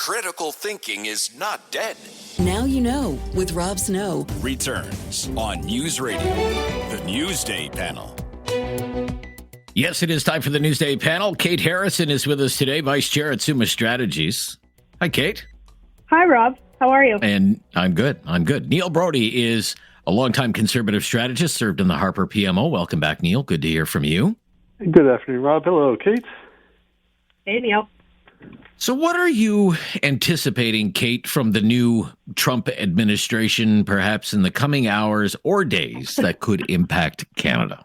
Critical thinking is not dead. Now you know with Rob Snow. Returns on News Radio, the Newsday Panel. Yes, it is time for the Newsday Panel. Kate Harrison is with us today, Vice Chair at Summa Strategies. Hi, Kate. Hi, Rob. How are you? And I'm good. Neil Brody is a longtime conservative strategist, served in the Harper PMO. Welcome back, Neil. Good to hear from you. Good afternoon, Rob. Hello, Kate. Hey, Neil. So what are you anticipating, Kate, from the new Trump administration, perhaps in the coming hours or days, that could impact Canada?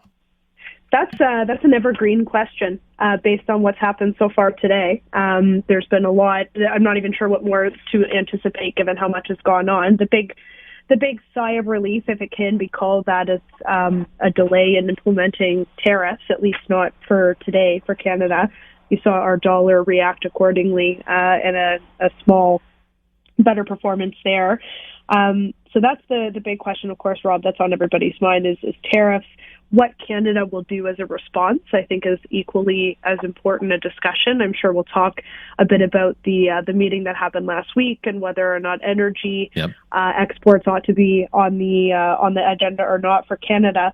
That's an evergreen question based on what's happened so far today. There's been a lot. I'm not even sure what more to anticipate given how much has gone on. The big sigh of relief, if it can be called that, is a delay in implementing tariffs, at least not for today for Canada. You saw our dollar react accordingly and a small better performance there. So that's the big question, of course, Rob, that's on everybody's mind is tariffs. What Canada will do as a response, I think, is equally as important a discussion. I'm sure we'll talk a bit about the meeting that happened last week and whether or not energy exports ought to be on the agenda or not for Canada.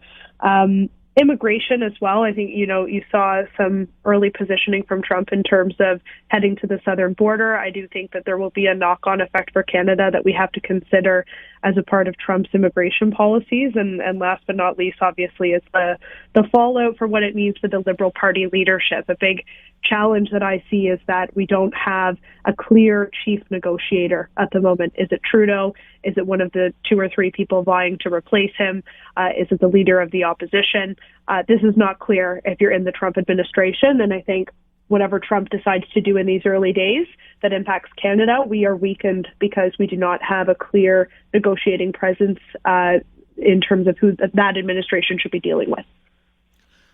Immigration as well. I think, you saw some early positioning from Trump in terms of heading to the southern border. I do think that there will be a knock-on effect for Canada that we have to consider as a part of Trump's immigration policies. And last but not least, obviously, is the fallout for what it means for the Liberal Party leadership. A big challenge that I see is that we don't have a clear chief negotiator at the moment. Is it Trudeau? Is it one of the two or three people vying to replace him? Is it the leader of the opposition? This is not clear if you're in the Trump administration. And I think whatever Trump decides to do in these early days that impacts Canada, we are weakened because we do not have a clear negotiating presence in terms of who that administration should be dealing with.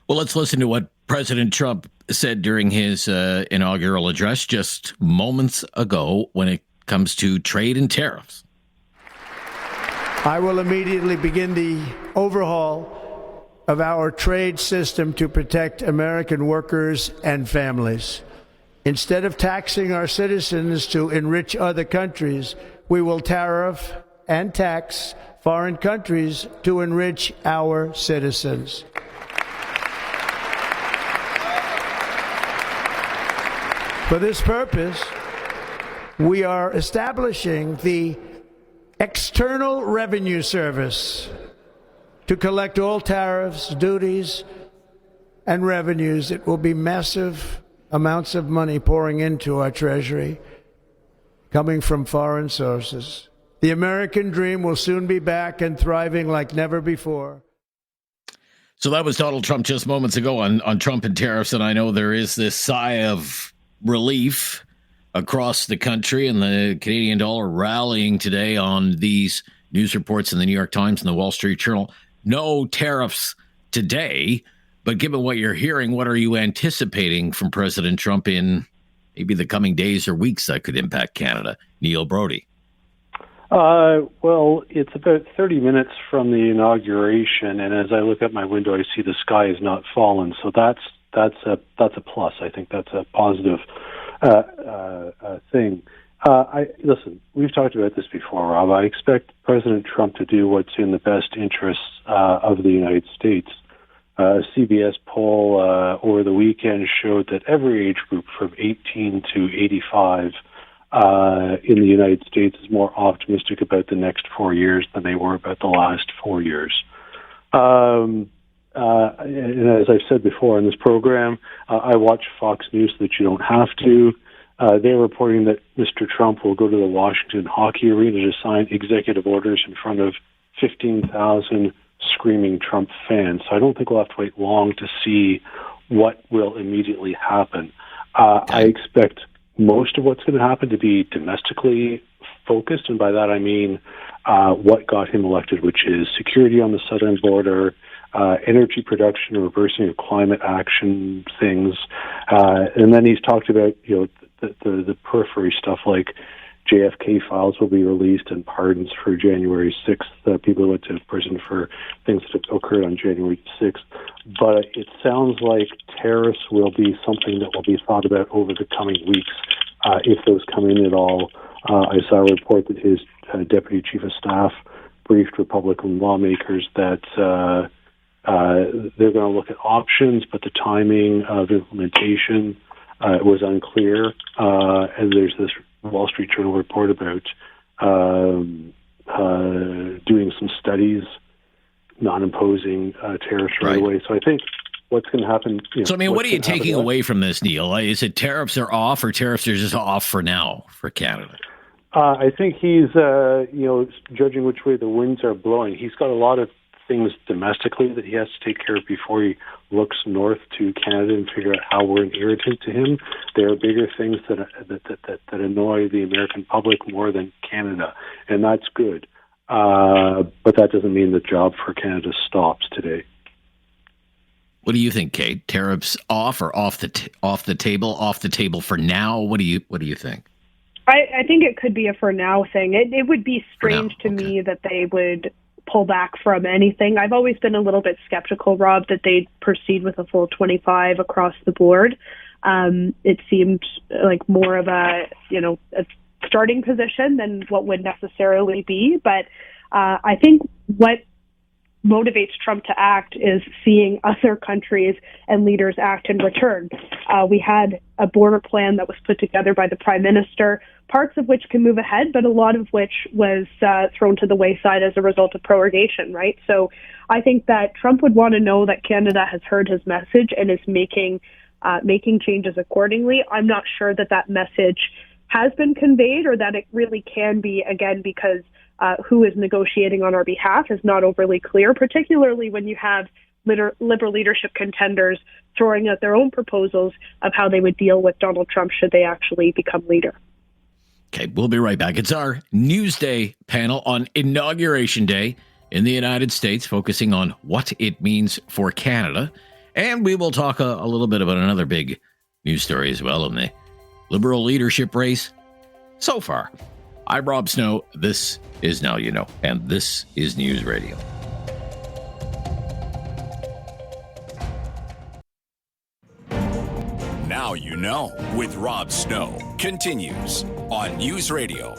Well, let's listen to what President Trump said during his inaugural address just moments ago when it comes to trade and tariffs. I will immediately begin the overhaul of our trade system to protect American workers and families. Instead of taxing our citizens to enrich other countries, we will tariff and tax foreign countries to enrich our citizens. For this purpose, we are establishing the External Revenue Service to collect all tariffs, duties, and revenues. It will be massive amounts of money pouring into our treasury, coming from foreign sources. The American dream will soon be back and thriving like never before. So that was Donald Trump just moments ago on Trump and tariffs, and I know there is this sigh of relief across the country, and the Canadian dollar rallying today on these news reports in the New York Times and the Wall Street Journal. No tariffs today, but given what you're hearing, what are you anticipating from President Trump in maybe the coming days or weeks that could impact Canada? Neil Brody. Well, it's about 30 minutes from the inauguration, and as I look out my window, I see the sky has not fallen. So that's a plus. I think that's a positive thing. Listen, we've talked about this before, Rob. I expect President Trump to do what's in the best interests of the United States. A CBS poll over the weekend showed that every age group from 18 to 85 in the United States is more optimistic about the next 4 years than they were about the last 4 years. And as I've said before in this program, I watch Fox News so that you don't have to. They're reporting that Mr. Trump will go to the Washington Hockey Arena to sign executive orders in front of 15,000 screaming Trump fans. So I don't think we'll have to wait long to see what will immediately happen. I expect most of what's going to happen to be domestically focused, and by that I mean what got him elected, which is security on the southern border, energy production, reversing of climate action things, and then he's talked about the periphery stuff like JFK files will be released and pardons for January 6th, people who went to prison for things that occurred on January 6th. But it sounds like tariffs will be something that will be thought about over the coming weeks. if those come in at all. I saw a report that his deputy chief of staff briefed Republican lawmakers that they're going to look at options, but the timing of implementation was unclear. And there's this Wall Street Journal report about doing some studies, not imposing tariffs right away. So I think what's going to happen. So, I mean, what are you taking away from this, Neil? Is it tariffs are off, or tariffs are just off for now for Canada? I think he's, judging which way the winds are blowing. He's got a lot of things domestically that he has to take care of before he looks north to Canada and figure out how we're an irritant to him. There are bigger things that annoy the American public more than Canada, and that's good. But that doesn't mean the job for Canada stops today. What do you think, Kate? Tariffs off or off the table? Off the table for now. What do you think? I think it could be a for now thing. It would be strange to me that they would pull back from anything. I've always been a little bit skeptical, Rob, that they'd proceed with a full 25 across the board. It seemed like more of a starting position than what would necessarily be. But I think what motivates Trump to act is seeing other countries and leaders act in return. We had a border plan that was put together by the Prime Minister, parts of which can move ahead, but a lot of which was thrown to the wayside as a result of prorogation, right? So I think that Trump would want to know that Canada has heard his message and is making changes accordingly. I'm not sure that message has been conveyed or that it really can be, again, because who is negotiating on our behalf is not overly clear, particularly when you have liberal leadership contenders throwing out their own proposals of how they would deal with Donald Trump should they actually become leader. Okay, we'll be right back. It's our Newsday panel on Inauguration Day in the United States, focusing on what it means for Canada. And we will talk a little bit about another big news story as well in the Liberal leadership race so far. I'm Rob Snow. This is Now You Know, and this is News Radio. Now You Know with Rob Snow continues on News Radio.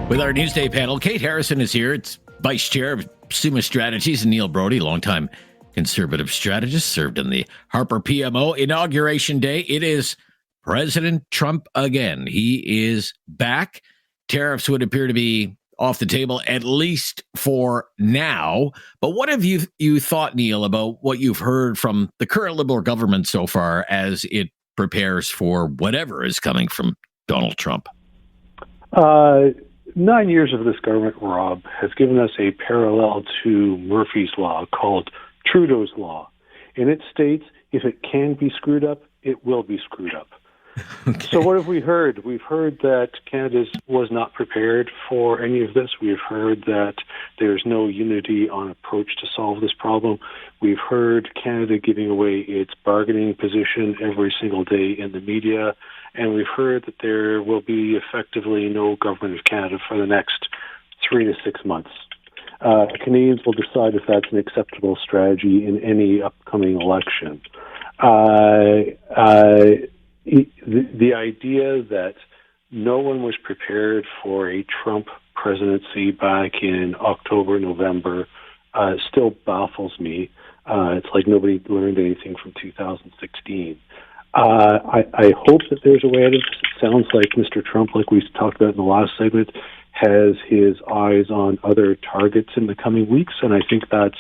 With our Newsday panel, Kate Harrison is here. It's Vice Chair of Summa Strategies, and Neil Brody, longtime conservative strategist, served in the Harper PMO. Inauguration Day, it is President Trump again. He is back. Tariffs would appear to be off the table, at least for now. But what have you thought, Neil, about what you've heard from the current Liberal government so far as it prepares for whatever is coming from Donald Trump? 9 years of this government, Rob, has given us a parallel to Murphy's Law called Trudeau's Law. And it states if it can be screwed up, it will be screwed up. Okay. So what have we heard? We've heard that Canada was not prepared for any of this. We've heard that there's no unity on approach to solve this problem. We've heard Canada giving away its bargaining position every single day in the media. And we've heard that there will be effectively no government of Canada for the next 3 to 6 months. Canadians will decide if that's an acceptable strategy in any upcoming election. The idea that no one was prepared for a Trump presidency back in October, November, still baffles me. It's like nobody learned anything from 2016. I hope that there's a way out of this. It sounds like Mr. Trump, like we talked about in the last segment, has his eyes on other targets in the coming weeks, and I think that's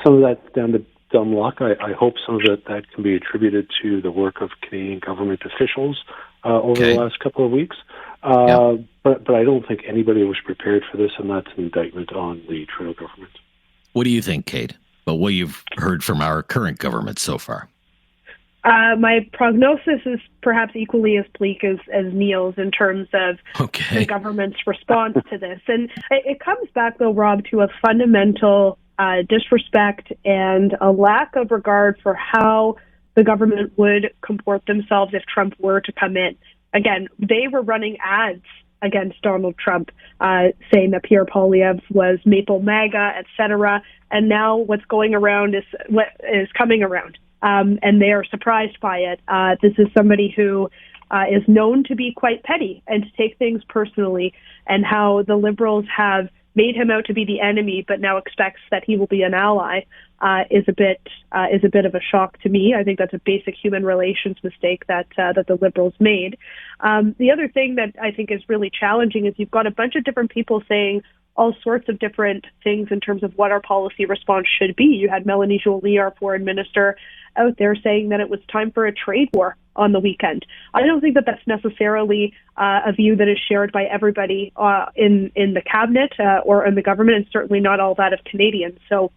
some of that's down to dumb luck. I hope some of that can be attributed to the work of Canadian government officials over the last couple of weeks. But I don't think anybody was prepared for this, and that's an indictment on the Trudeau government. What do you think, Kate, about what you've heard from our current government so far? My prognosis is perhaps equally as bleak as Neil's in terms of the government's response to this. And it comes back, though, Rob, to a fundamental disrespect and a lack of regard for how the government would comport themselves if Trump were to come in. Again, they were running ads against Donald Trump, saying that Pierre Poilievre was Maple MAGA, etc. And now what's going around is what is coming around. and they are surprised by it. This is somebody who is known to be quite petty and to take things personally, and how the Liberals have made him out to be the enemy, but now expects that he will be an ally, is a bit of a shock to me. I think that's a basic human relations mistake that the Liberals made. The other thing that I think is really challenging is you've got a bunch of different people saying all sorts of different things in terms of what our policy response should be. You had Melanie Joly, our foreign minister, out there saying that it was time for a trade war on the weekend. I don't think that that's necessarily a view that is shared by everybody in the cabinet or in the government, and certainly not all that of Canadians. So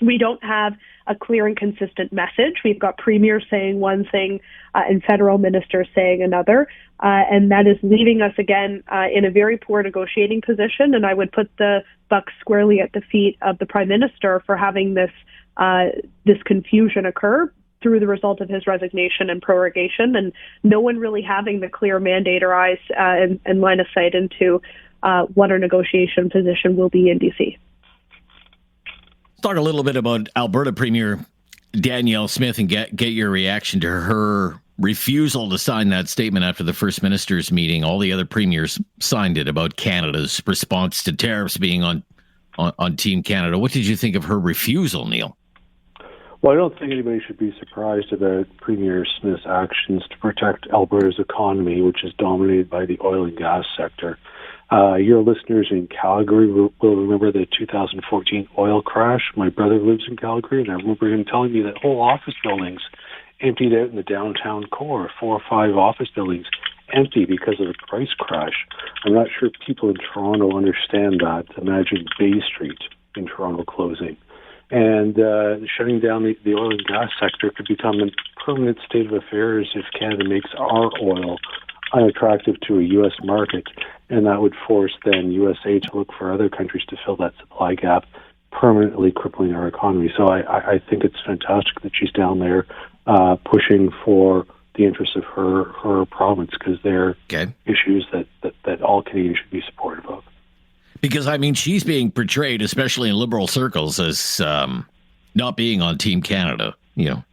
we don't have a clear and consistent message. We've got premiers saying one thing and federal ministers saying another, and that is leaving us again in a very poor negotiating position. And I would put the buck squarely at the feet of the Prime Minister for having this confusion occur through the result of his resignation and prorogation, and no one really having the clear mandate or eyes and line of sight into what our negotiation position will be in DC. Let's talk a little bit about Alberta Premier Danielle Smith and get your reaction to her refusal to sign that statement after the First Minister's meeting. All the other premiers signed it about Canada's response to tariffs being on Team Canada. What did you think of her refusal, Neil? Well, I don't think anybody should be surprised about Premier Smith's actions to protect Alberta's economy, which is dominated by the oil and gas sector. Your listeners in Calgary will remember the 2014 oil crash. My brother lives in Calgary, and I remember him telling me that whole office buildings emptied out in the downtown core, 4 or 5 office buildings empty because of the price crash. I'm not sure people in Toronto understand that. Imagine Bay Street in Toronto closing. And shutting down the oil and gas sector could become a permanent state of affairs if Canada makes our oil unattractive to a U.S. market, and that would force then USA to look for other countries to fill that supply gap, permanently crippling our economy. So I think it's fantastic that she's down there pushing for the interests of her province, because they're issues that all Canadians should be supportive of. Because, I mean, she's being portrayed, especially in Liberal circles, as not being on Team Canada,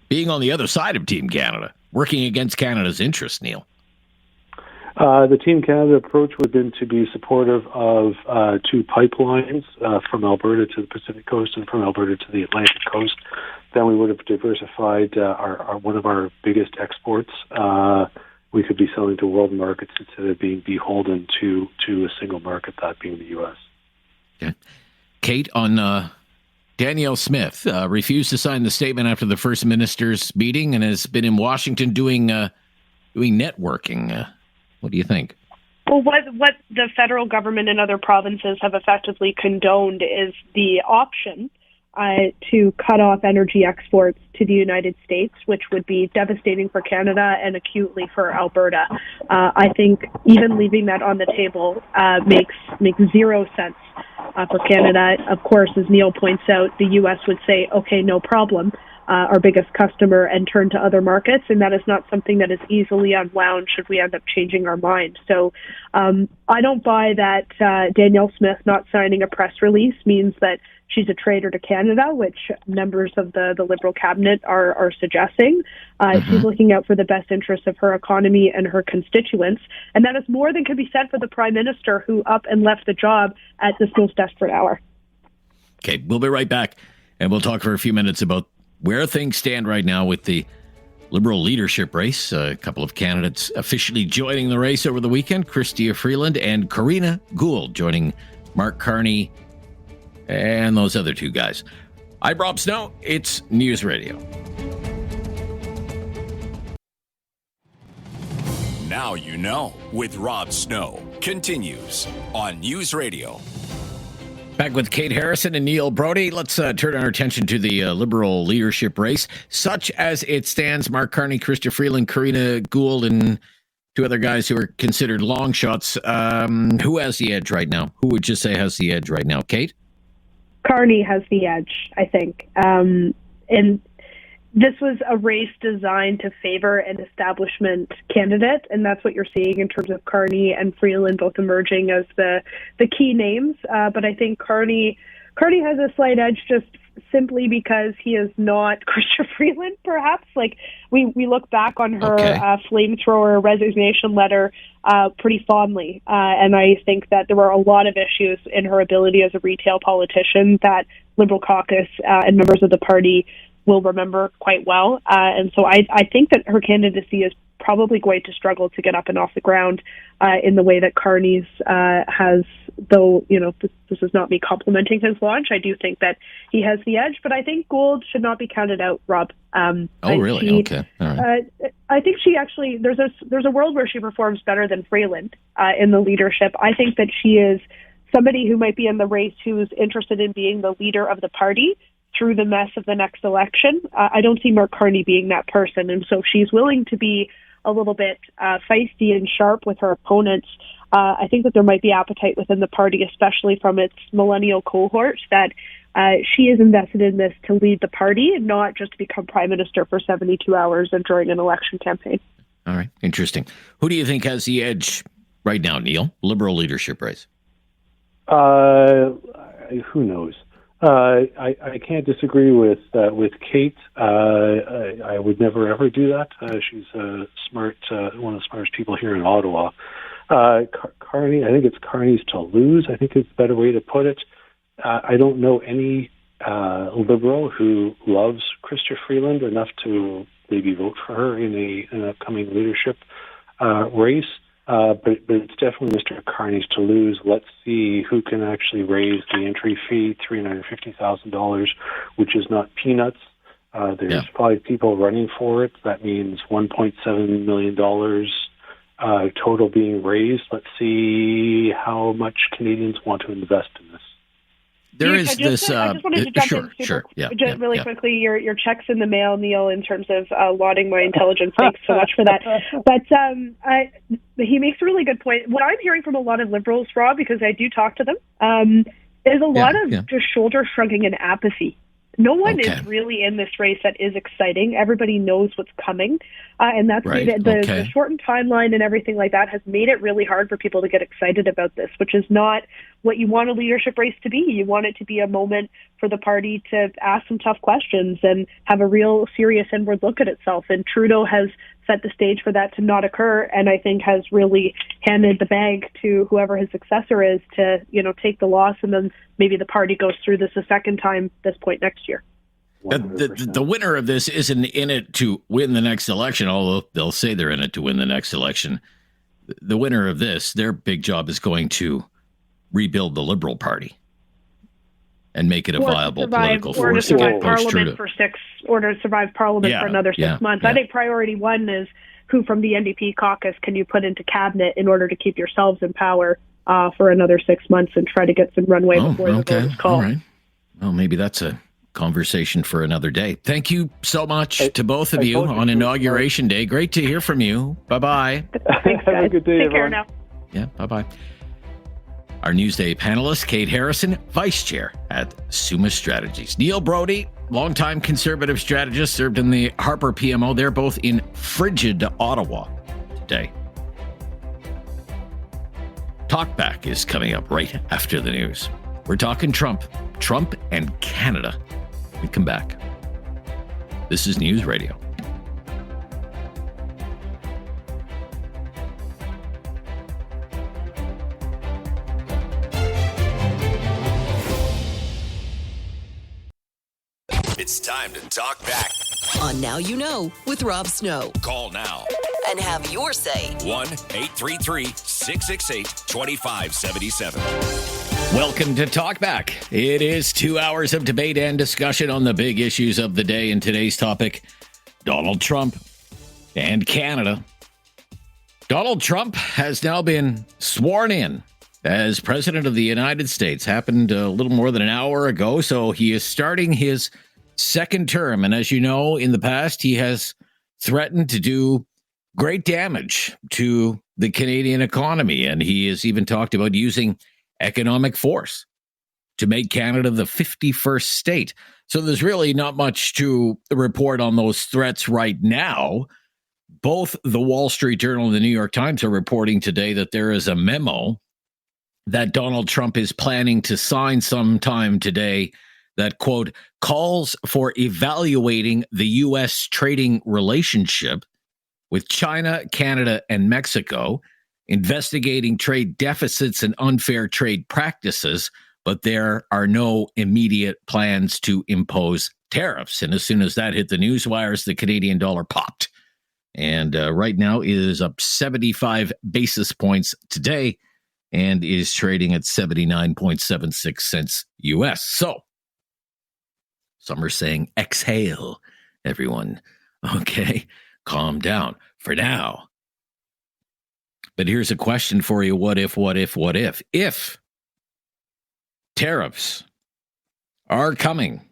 being on the other side of Team Canada, working against Canada's interests, Neil. The Team Canada approach would have been to be supportive of 2 pipelines from Alberta to the Pacific Coast and from Alberta to the Atlantic Coast. Then we would have diversified one of our biggest exports. We could be selling to world markets instead of being beholden to a single market, that being the U.S. Okay. Kate, on Danielle Smith, refused to sign the statement after the First Minister's meeting and has been in Washington doing networking. What do you think? Well, what the federal government and other provinces have effectively condoned is the option to cut off energy exports to the United States, which would be devastating for Canada and acutely for Alberta. I think even leaving that on the table makes zero sense for Canada. Of course, as Neil points out, the U.S. would say, okay, no problem, our biggest customer, and turn to other markets, and that is not something that is easily unwound should we end up changing our mind. So I don't buy that Danielle Smith not signing a press release means that she's a traitor to Canada, which members of the Liberal cabinet are suggesting. She's looking out for the best interests of her economy and her constituents, and that is more than could be said for the Prime Minister, who up and left the job at this most desperate hour. Okay, we'll be right back, and we'll talk for a few minutes about where things stand right now with the Liberal leadership race. A couple of candidates officially joining the race over the weekend, Chrystia Freeland and Karina Gould joining Mark Carney and those other 2 guys. I'm Rob Snow. It's News Radio. Now you know with Rob Snow continues on News Radio. Back with Kate Harrison and Neil Brody. Let's turn our attention to the Liberal leadership race. Such as it stands, Mark Carney, Chrystia Freeland, Karina Gould, and 2 other guys who are considered long shots. Who has the edge right now? Who would you say has the edge right now? Kate? Carney has the edge, I think. And this was a race designed to favor an establishment candidate, and that's what you're seeing in terms of Carney and Freeland both emerging as the key names. But I think Carney has a slight edge just simply because he is not Chrystia Freeland, perhaps. Like, we look back on her flamethrower resignation letter pretty fondly. And I think that there were a lot of issues in her ability as a retail politician that Liberal caucus and members of the party will remember quite well. And so I think that her candidacy is probably going to struggle to get up and off the ground in the way that Carney's has, though, this is not me complimenting his launch. I do think that he has the edge, but I think Gould should not be counted out, Rob. Really? Okay. All right. I think she actually, there's a world where she performs better than Freeland in the leadership. I think that she is somebody who might be in the race who's interested in being the leader of the party through the mess of the next election. I don't see Mark Carney being that person. And so she's willing to be a little bit feisty and sharp with her opponents. I think that there might be appetite within the party, especially from its millennial cohort, that she is invested in this to lead the party and not just to become prime minister for 72 hours and during an election campaign. All right. Interesting. Who do you think has the edge right now, Neil? Liberal leadership race? Who knows? I can't disagree with Kate. I would never ever do that. She's a smart, one of the smartest people here in Ottawa. Carney, I think it's Carney's to lose. I think it's a better way to put it. I don't know any Liberal who loves Chrystia Freeland enough to maybe vote for her in an upcoming leadership race. But it's definitely Mr. Carney's to lose. Let's see who can actually raise the entry fee, $350,000, which is not peanuts. There's 5 people running for it. That means $1.7 million total being raised. Let's see how much Canadians want to invest in this. There is this. I just wanted to jump in really quickly. Your check's in the mail, Neil, in terms of lauding my intelligence. Thanks so much for that. But he makes a really good point. What I'm hearing from a lot of Liberals, Rob, because I do talk to them, is a lot of just shoulder shrugging and apathy. No one is really in this race that is exciting. Everybody knows what's coming. And that's made it, the shortened timeline and everything like that has made it really hard for people to get excited about this, which is not what you want a leadership race to be. You want it to be a moment for the party to ask some tough questions and have a real serious inward look at itself. And Trudeau has set the stage for that to not occur, and I think has really handed the bag to whoever his successor is to, take the loss, and then maybe the party goes through this a second time this point next year. The winner of this isn't in it to win the next election, although they'll say they're in it to win the next election. The winner of this, their big job is going to rebuild the Liberal Party and make it a viable political force to get Parliament for to survive Parliament for another 6 months. I think priority one is who from the NDP caucus can you put into cabinet in order to keep yourselves in power for another 6 months and try to get some runway before the vote is called. All right. Well, maybe that's a conversation for another day. Thank you so much to both of you on Inauguration Day. Great to hear from you. Bye-bye. Thanks, guys. Have a good day, Take care everyone. now. Yeah, bye-bye. Our Newsday panelist, Kate Harrison, Vice Chair at Summa Strategies. Neil Brody, longtime Conservative strategist, served in the Harper PMO. They're both in frigid Ottawa today. Talkback is coming up right after the news. We're talking Trump and Canada. We come back. This is News Radio. It's time to talk back. On Now You Know with Rob Snow. Call now. And have your say. 1-833-668-2577. Welcome to Talkback. It is 2 hours of debate and discussion on the big issues of the day. And today's topic, Donald Trump and Canada. Donald Trump has now been sworn in as President of the United States. Happened a little more than an hour ago. So he is starting his second term. And as you know, in the past, he has threatened to do great damage to the Canadian economy. And he has even talked about using economic force to make Canada the 51st state. So there's really not much to report on those threats right now. Both the Wall Street Journal and the New York Times are reporting today that there is a memo that Donald Trump is planning to sign sometime today that, quote, calls for evaluating the U.S. trading relationship with China, Canada, and Mexico, investigating trade deficits and unfair trade practices, but there are no immediate plans to impose tariffs. And as soon as that hit the news wires, the Canadian dollar popped. And right now it is up 75 basis points today and is trading at 79.76 cents US. So some are saying, exhale, everyone. Okay, calm down for now. But here's a question for you. What if? If tariffs are coming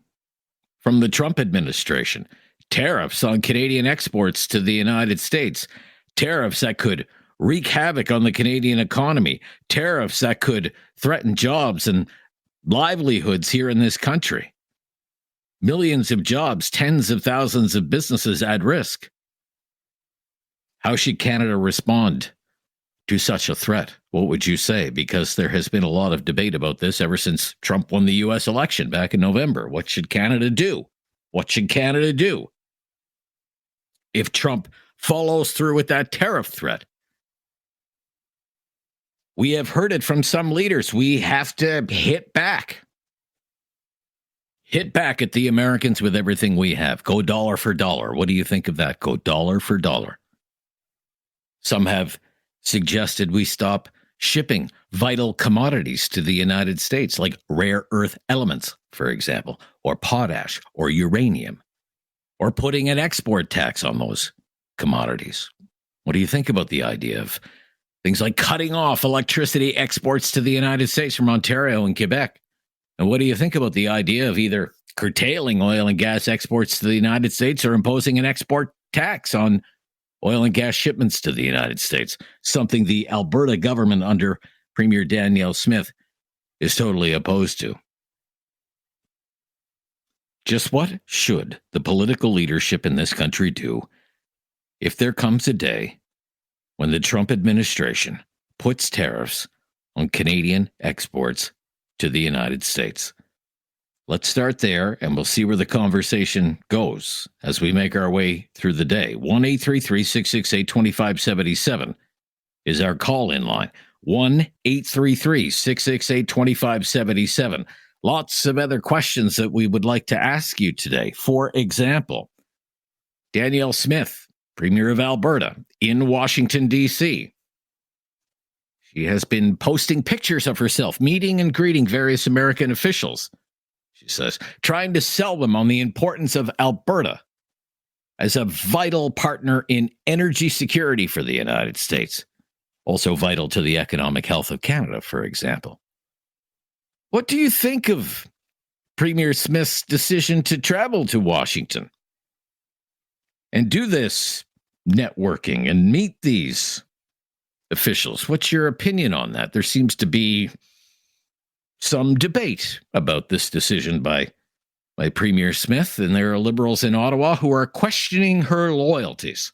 from the Trump administration, tariffs on Canadian exports to the United States, tariffs that could wreak havoc on the Canadian economy, tariffs that could threaten jobs and livelihoods here in this country, millions of jobs, tens of thousands of businesses at risk. How should Canada respond to such a threat? What would you say? Because there has been a lot of debate about this ever since Trump won the U.S. election back in November. What should Canada do? What should Canada do if Trump follows through with that tariff threat? We have heard it from some leaders. We have to hit back. Hit back at the Americans with everything we have. Go dollar for dollar. What do you think of that? Go dollar for dollar. Some have suggested we stop shipping vital commodities to the United States, like rare earth elements, for example, or potash or uranium, or putting an export tax on those commodities. What do you think about the idea of things like cutting off electricity exports to the United States from Ontario and Quebec? And what do you think about the idea of either curtailing oil and gas exports to the United States or imposing an export tax on oil and gas shipments to the United States? Something the Alberta government under Premier Danielle Smith is totally opposed to. Just what should the political leadership in this country do if there comes a day when the Trump administration puts tariffs on Canadian exports to the United States? Let's start there, and we'll see where the conversation goes as we make our way through the day. 1-833-668-2577 is our call-in line. 1-833-668-2577. Lots of other questions that we would like to ask you today. For example, Danielle Smith, Premier of Alberta, in Washington, D.C. She has been posting pictures of herself meeting and greeting various American officials. She says, trying to sell them on the importance of Alberta as a vital partner in energy security for the United States. Also vital to the economic health of Canada, for example. What do you think of Premier Smith's decision to travel to Washington and do this networking and meet these officials? What's your opinion on that? There seems to be some debate about this decision by Premier Smith, and there are liberals in Ottawa who are questioning her loyalties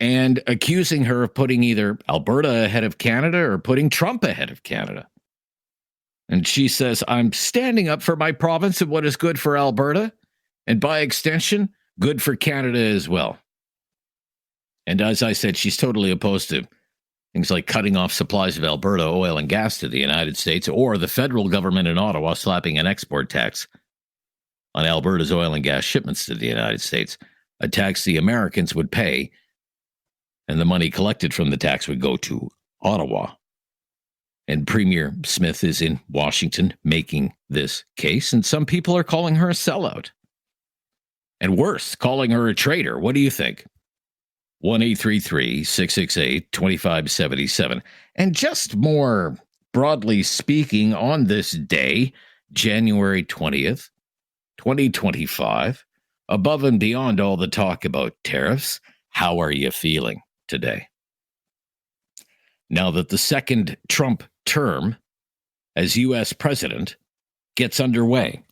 and accusing her of putting either Alberta ahead of Canada or putting Trump ahead of Canada. And she says, I'm standing up for my province and what is good for Alberta, and by extension, good for Canada as well. And as I said, she's totally opposed to things like cutting off supplies of Alberta oil and gas to the United States, or the federal government in Ottawa slapping an export tax on Alberta's oil and gas shipments to the United States, a tax the Americans would pay, and the money collected from the tax would go to Ottawa. And Premier Smith is in Washington making this case, and some people are calling her a sellout. And worse, calling her a traitor. What do you think? 1-833-668-2577. And just more broadly speaking, on this day, January 20th, 2025, above and beyond all the talk about tariffs, how are you feeling today? Now that the second Trump term as U.S. president gets underway.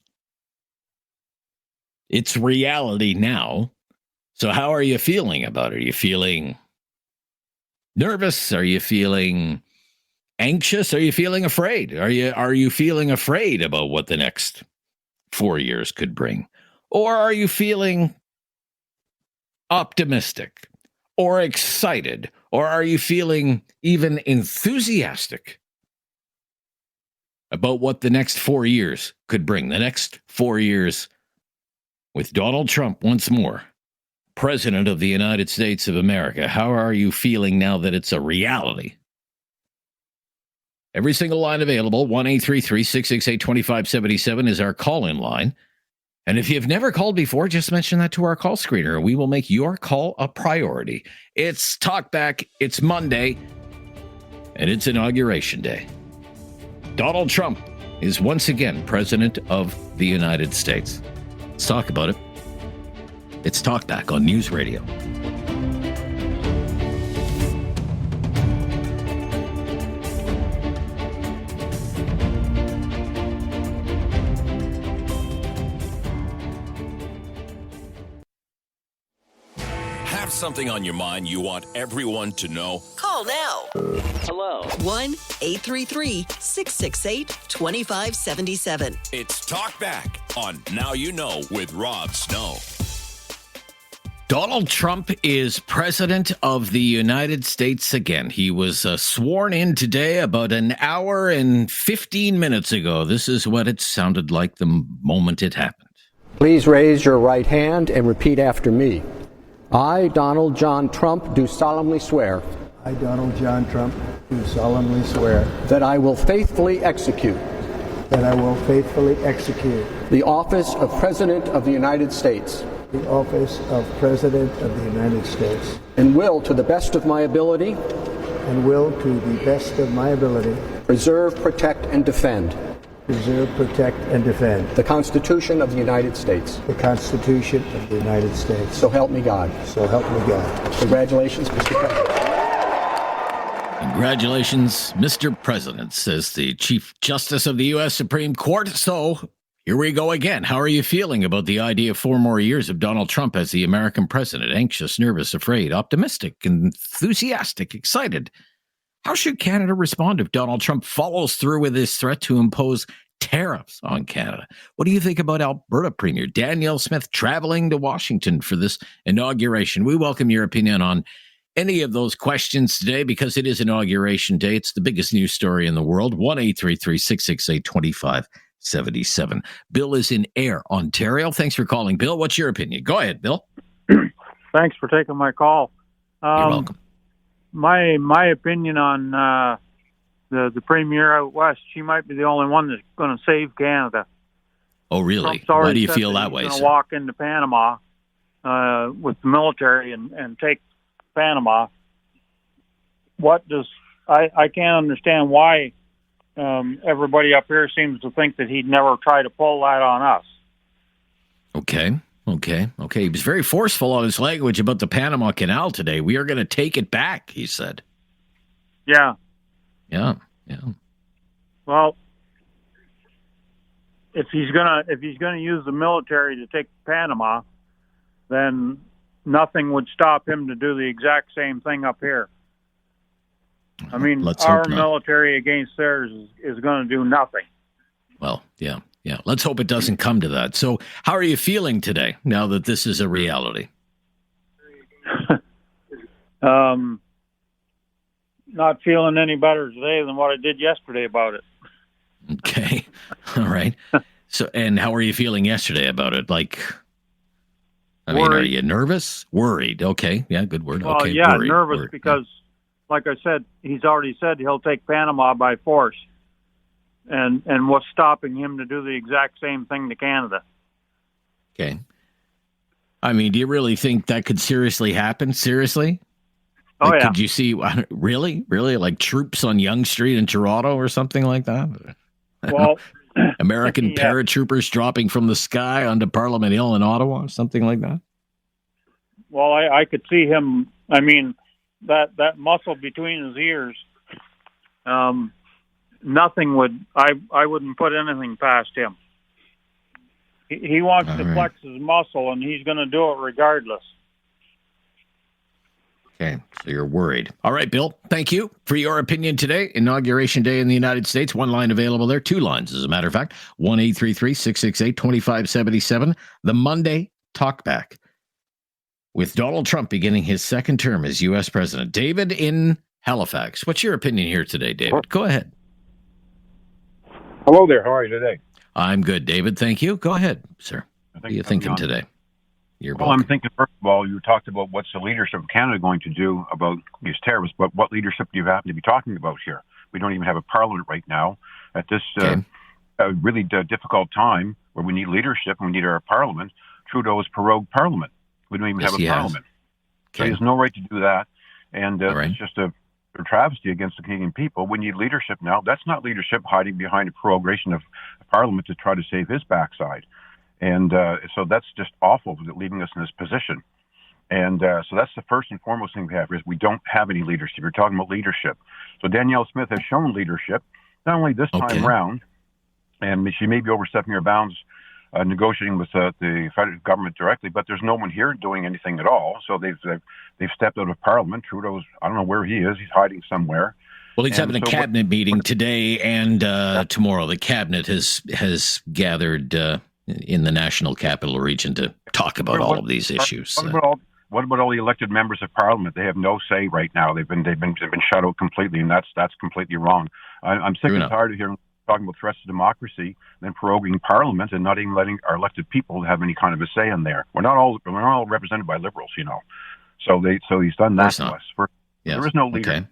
It's reality now. So how are you feeling about it? Are you feeling nervous? Are you feeling anxious? Are you feeling afraid? Are you feeling afraid about what the next 4 years could bring? Or are you feeling optimistic or excited? Or are you feeling even enthusiastic about what the next 4 years could bring? The next 4 years with Donald Trump once more, President of the United States of America. How are you feeling now that it's a reality? Every single line available, 1-833-668-2577 is our call-in line. And if you've never called before, just mention that to our call screener, and we will make your call a priority. It's Talkback, it's Monday, and it's Inauguration Day. Donald Trump is once again President of the United States. Let's talk about it. It's Talkback on News Radio. Have something on your mind you want everyone to know? Call now. Hello. 1-833-668-2577. It's Talkback on Now You Know with Rob Snow. Donald Trump is President of the United States again. He was sworn in today about an hour and 15 minutes ago. This is what it sounded like the moment it happened. Please raise your right hand and repeat after me. I, Donald John Trump, do solemnly swear. I, Donald John Trump, do solemnly swear that I will faithfully execute that I will faithfully execute the office of President of the United States the office of President of the United States and will, to the best of my ability, and will, to the best of my ability, preserve, protect, and defend the Constitution of the United States. The Constitution of the United States. So help me God. So help me God. Congratulations, Mr. President. Congratulations, Mr. President, says the Chief Justice of the U.S. Supreme Court. So here we go again. How are you feeling about the idea of 4 more years of Donald Trump as the American president? Anxious, nervous, afraid, optimistic, enthusiastic, excited? How should Canada respond if Donald Trump follows through with his threat to impose tariffs on Canada? What do you think about Alberta Premier Danielle Smith traveling to Washington for this inauguration? We welcome your opinion on any of those questions today because it is Inauguration Day. It's the biggest news story in the world. 1-833-668-2577. Bill is in Ayr, Ontario. Thanks for calling, Bill. What's your opinion? Go ahead, Bill. Thanks for taking my call. You're welcome. My opinion on the premier out west, she might be the only one that's going to save Canada. Oh, really? Why do you feel that way? He's going to walk into Panama with the military and take Panama. I can't understand why everybody up here seems to think that he'd never try to pull that on us. Okay. He was very forceful on his language about the Panama Canal today. We are going to take it back, he said. Yeah. Well, if he's gonna use the military to take Panama, then nothing would stop him to do the exact same thing up here. I mean, our military against theirs is going to do nothing. Well, yeah. Let's hope it doesn't come to that. So how are you feeling today now that this is a reality? Not feeling any better today than what I did yesterday about it. Okay. All right. So, and how are you feeling yesterday about it? Are you nervous? Worried. Okay. Yeah, good word. Well, okay. Yeah, worried. Nervous because, like I said, he's already said he'll take Panama by force. And what's stopping him to do the exact same thing to Canada? Okay. I mean, do you really think that could seriously happen? Seriously? Oh, yeah. Could you see, really? Like troops on Yonge Street in Toronto or something like that? Well, American paratroopers dropping from the sky onto Parliament Hill in Ottawa, something like that? Well, I could see him, I mean, that muscle between his ears, nothing would, I wouldn't put anything past him. He wants to flex his muscle, and he's going to do it regardless. Okay, so you're worried. All right, Bill, thank you for your opinion today. Inauguration Day in the United States. One line available there. Two lines, as a matter of fact. 1-833-668-2577. The Monday Talkback with Donald Trump beginning his second term as U.S. President. David in Halifax. What's your opinion here today, David? Go ahead. Hello there. How are you today? I'm good, David. Thank you. Go ahead, sir. What are you thinking today? I'm thinking, first of all, you talked about what's the leadership of Canada going to do about these terrorists, but what leadership do you happen to be talking about here? We don't even have a parliament right now at this really difficult time where we need leadership and we need our parliament. Trudeau has prorogued parliament. We don't even have a parliament. So he has no right to do that. And it's just a travesty against the Canadian people. We need leadership now. That's not leadership hiding behind a prorogation of parliament to try to save his backside. And so that's just awful, leaving us in this position. And so that's the first and foremost thing we have is we don't have any leadership. You're talking about leadership. So Danielle Smith has shown leadership, not only this time round, and she may be overstepping her bounds negotiating with the federal government directly, but there's no one here doing anything at all. So they've stepped out of Parliament. Trudeau's, I don't know where he is. He's hiding somewhere. Well, he's having a cabinet meeting today and tomorrow. The cabinet has gathered in the National Capital Region to talk about all of these issues. What about all the elected members of Parliament? They have no say right now. They've been shut out completely, and that's completely wrong. I'm sick and tired of hearing talking about threats to democracy, then proroguing Parliament and not even letting our elected people have any kind of a say in there. We're not all represented by Liberals, you know. So he's done that to us. There is no leader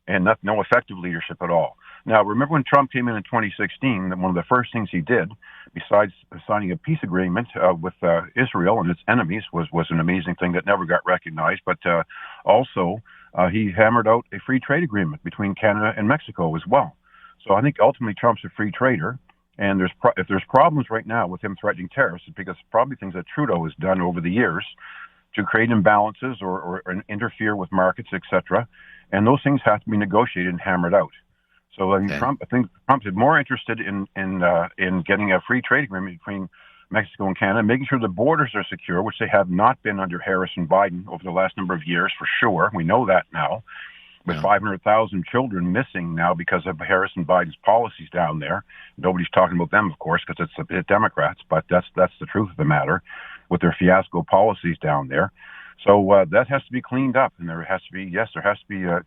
and no effective leadership at all. Now, remember when Trump came in 2016, one of the first things he did, besides signing a peace agreement with Israel and its enemies, was an amazing thing that never got recognized. But also, he hammered out a free trade agreement between Canada and Mexico as well. So I think ultimately Trump's a free trader. And if there's problems right now with him threatening terrorists, it's because probably things that Trudeau has done over the years to create imbalances or interfere with markets, etc. And those things have to be negotiated and hammered out. So I think Trump is more interested in getting a free trade agreement between Mexico and Canada, making sure the borders are secure, which they have not been under Harris and Biden over the last number of years, for sure. We know that now, with 500,000 children missing now because of Harris and Biden's policies down there. Nobody's talking about them, of course, because it's the Democrats, but that's the truth of the matter with their fiasco policies down there. So that has to be cleaned up, and there has to be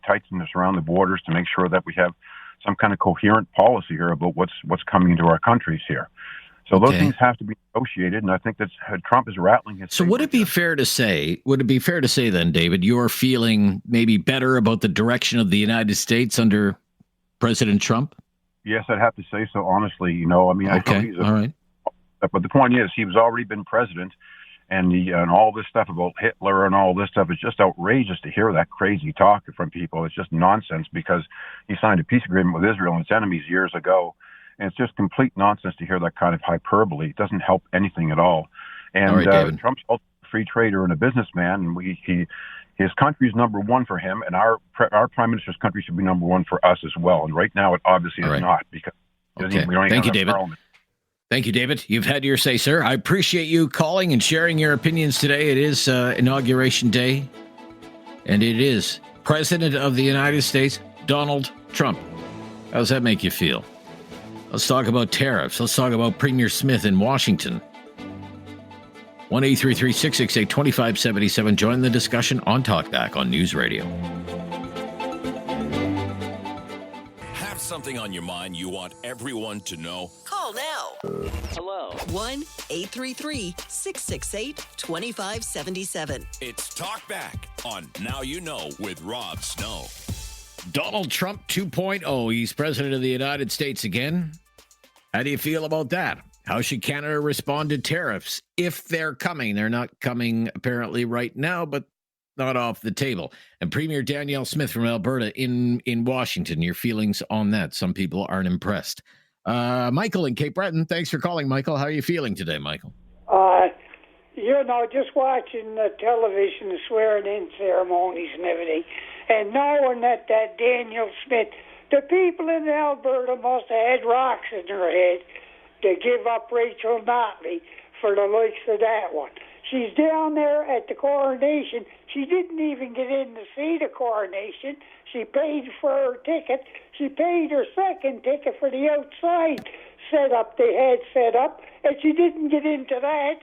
tightness around the borders to make sure that we have some kind of coherent policy here about what's coming into our countries here. So those things have to be negotiated, and I think that Trump is rattling his. So would it be fair to say then, David, you're feeling maybe better about the direction of the United States under President Trump? Yes, I'd have to say so, honestly. You know, I mean, I know he's all right. But the point is, he's already been president, and all this stuff about Hitler and all this stuff is just outrageous to hear that crazy talk from people. It's just nonsense because he signed a peace agreement with Israel and its enemies years ago. And it's just complete nonsense to hear that kind of hyperbole. It doesn't help anything at all. And Trump's a free trader and a businessman, and his country is number one for him, and our prime minister's country should be number one for us as well. And right now, it obviously is not because we don't even have a parliament. Thank you, David. You've had your say, sir. I appreciate you calling and sharing your opinions today. It is Inauguration Day, and it is President of the United States, Donald Trump. How does that make you feel? Let's talk about tariffs. Let's talk about Premier Smith in Washington. 1-833-668-2577. Join the discussion on Talkback on News Radio. Have something on your mind you want everyone to know? Call now. Hello. 1-833-668-2577. It's Talkback on Now You Know with Rob Snow. Donald Trump 2.0. He's president of the United States again. How do you feel about that? How should Canada respond to tariffs if they're coming? They're not coming apparently right now, but not off the table. And Premier Danielle Smith from Alberta in Washington, your feelings on that? Some people aren't impressed. Michael in Cape Breton, thanks for calling, Michael. How are you feeling today, Michael? Just watching the television, the swearing-in ceremonies and everything, and knowing that Danielle Smith, the people in Alberta must have had rocks in their head to give up Rachel Notley for the likes of that one. She's down there at the coronation. She didn't even get in to see the coronation. She paid for her ticket. She paid her second ticket for the outside setup they had set up, and she didn't get into that.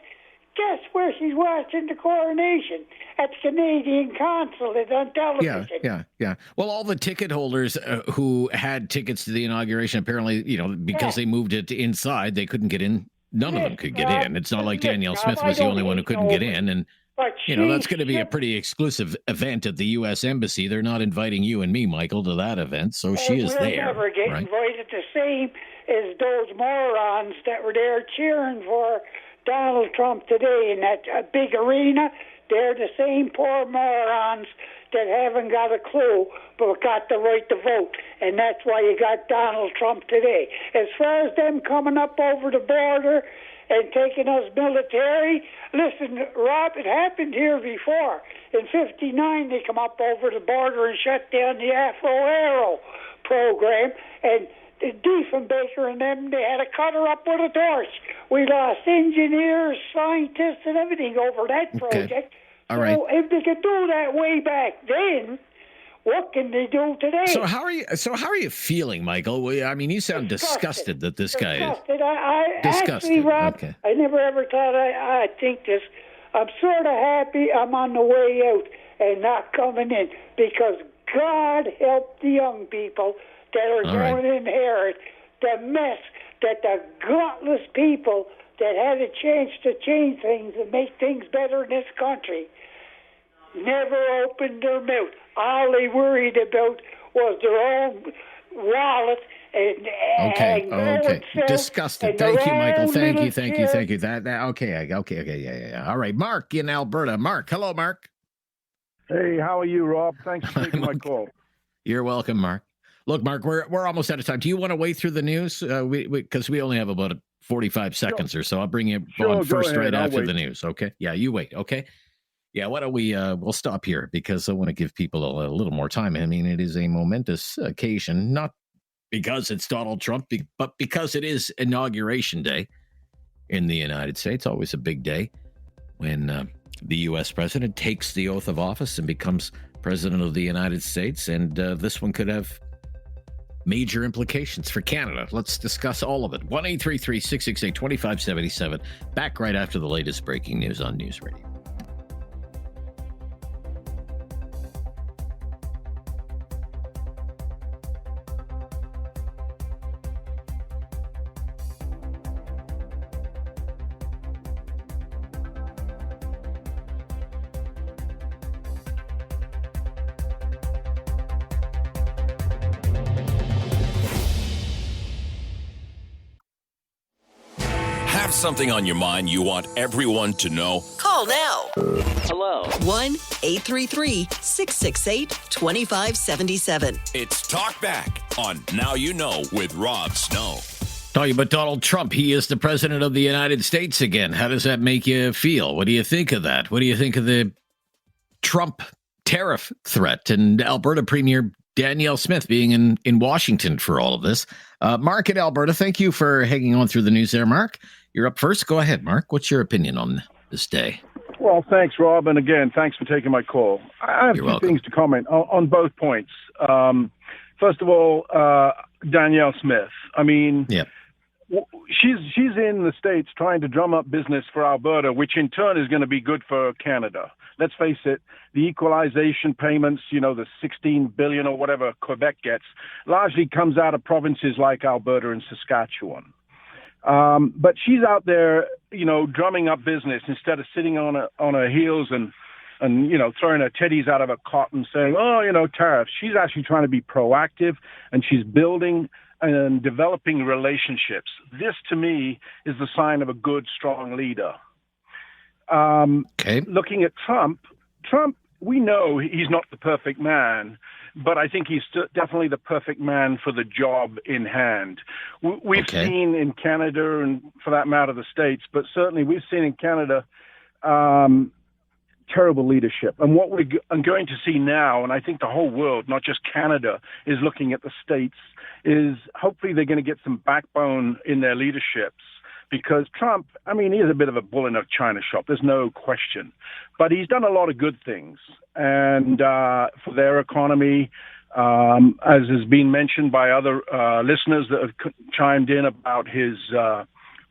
Guess where she's watching the coronation? At the Canadian consulate on television. Yeah. Well, all the ticket holders who had tickets to the inauguration, apparently, because they moved it inside, they couldn't get in. None of them could get in. It's not like Danielle Smith was the only one who couldn't get in. And, that's going to be a pretty exclusive event at the U.S. Embassy. They're not inviting you and me, Michael, to that event. So she is there. We'll never get invited, the same as those morons that were there cheering for Donald Trump today in that big arena. They're the same poor morons that haven't got a clue but got the right to vote. And that's why you got Donald Trump today. As far as them coming up over the border and taking us military, listen, Rob, it happened here before. In 1959, they come up over the border and shut down the Afro-Aero program. And Diefenbaker and them, they had to cut her up with a torch. We lost engineers, scientists, and everything over that project. Okay. All right. So if they could do that way back then, what can they do today? So how are you feeling, Michael? I mean, you sound disgusted that this guy is. Disgusted. Actually, Rob, okay. I never ever thought I'd think this. I'm sort of happy I'm on the way out and not coming in, because God help the young people that are going to inherit the mess that the gutless people that had a chance to change things and make things better in this country never opened their mouth. All they worried about was their own wallet Okay. Disgusted. Thank you, Michael. Thank you. Okay. Yeah. All right. Mark in Alberta. Mark. Hello, Mark. Hey, how are you, Rob? Thanks for taking my call. You're welcome, Mark. Look, Mark, we're almost out of time. Do you want to wait through the news? Because we only have about 45 seconds or so. I'll bring you on first right after the news. Okay. Yeah, you wait. Okay. Yeah, why don't we'll stop here, because I want to give people a little more time. I mean, it is a momentous occasion, not because it's Donald Trump, but because it is Inauguration Day in the United States. Always a big day when the U.S. president takes the oath of office and becomes president of the United States. And this one could have major implications for Canada. Let's discuss all of it. 1-833-668-2577. Back right after the latest breaking news on News Radio. Something on your mind you want everyone to know? Call now. Hello. 1-833-668-2577. It's Talkback on Now You Know with Rob Snow. Talking about Donald Trump. He is the president of the United States again. How does that make you feel? What do you think of that? What do you think of the Trump tariff threat and Alberta Premier Danielle Smith being in Washington for all of this? Mark in Alberta, thank you for hanging on through the news there, Mark. You're up first. Go ahead, Mark. What's your opinion on this day? Well, thanks, Rob. And again, thanks for taking my call. I have two things to comment on both points. First of all, Danielle Smith. I mean, she's in the States trying to drum up business for Alberta, which in turn is going to be good for Canada. Let's face it, the equalization payments, the $16 billion or whatever Quebec gets, largely comes out of provinces like Alberta and Saskatchewan. But she's out there, drumming up business instead of sitting on her heels and throwing her teddies out of a cot and saying, tariffs. She's actually trying to be proactive, and she's building and developing relationships. This, to me, is the sign of a good, strong leader. Looking at Trump, we know he's not the perfect man, but I think he's definitely the perfect man for the job in hand. We've seen in Canada, and for that matter, the States, but certainly we've seen in Canada terrible leadership. And what we're going to see now, and I think the whole world, not just Canada, is looking at the States, is hopefully they're going to get some backbone in their leaderships because Trump, I mean, he's a bit of a bull in a china shop. There's no question. But he's done a lot of good things. And for their economy, as has been mentioned by other listeners that have chimed in about his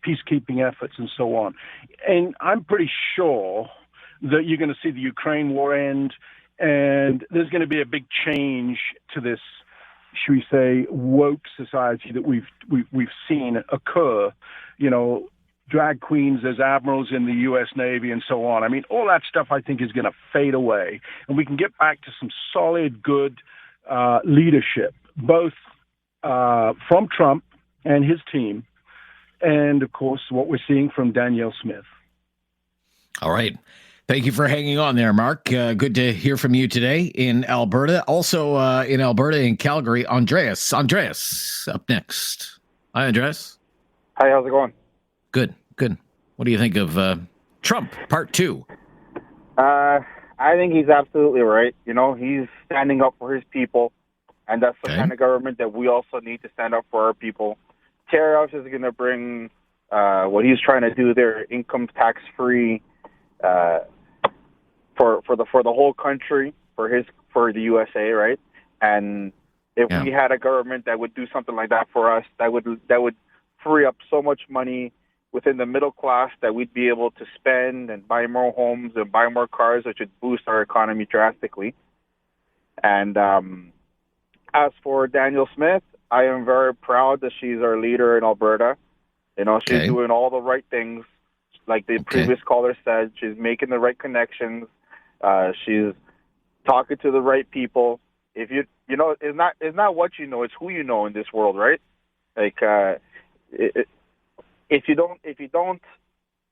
peacekeeping efforts and so on. And I'm pretty sure that you're going to see the Ukraine war end, and there's going to be a big change to this, should we say, woke society that we've seen occur. You know, drag queens as admirals in the U.S. Navy and so on. I mean, all that stuff I think is going to fade away, and we can get back to some solid, good leadership, both from Trump and his team, and of course what we're seeing from Danielle Smith. All right. Thank you for hanging on there, Mark. Good to hear from you today in Alberta. Also in Alberta, in Calgary, Andreas. Andreas, up next. Hi, Andreas. Hi, how's it going? Good. What do you think of Trump, part 2? I think he's absolutely right. You know, he's standing up for his people, and that's the kind of government that we also need to stand up for our people. Tariffs is going to bring what he's trying to do there, income tax-free, for the whole country, for the USA, right? And if we had a government that would do something like that for us, that would free up so much money within the middle class that we'd be able to spend and buy more homes and buy more cars, which would boost our economy drastically. And as for Danielle Smith, I am very proud that she's our leader in Alberta. You know, she's doing all the right things. Like the previous caller said, she's making the right connections. She's talking to the right people. If you know, it's not what you know, it's who you know in this world, right? Like, if you don't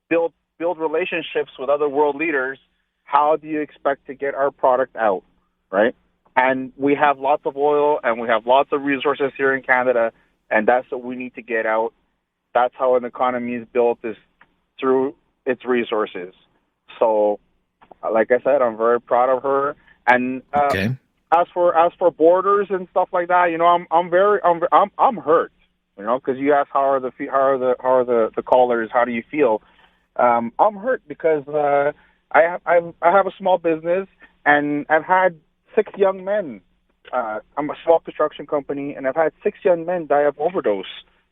build relationships with other world leaders, how do you expect to get our product out, right? And we have lots of oil and we have lots of resources here in Canada, and that's what we need to get out. That's how an economy is built, is through its resources. So, like I said, I'm very proud of her. And as for borders and stuff like that, you know, I'm hurt. You know, because you asked how are the callers? How do you feel? I'm hurt because I have a small business and I've had 6 young men. I'm a small construction company, and I've had 6 young men die of overdose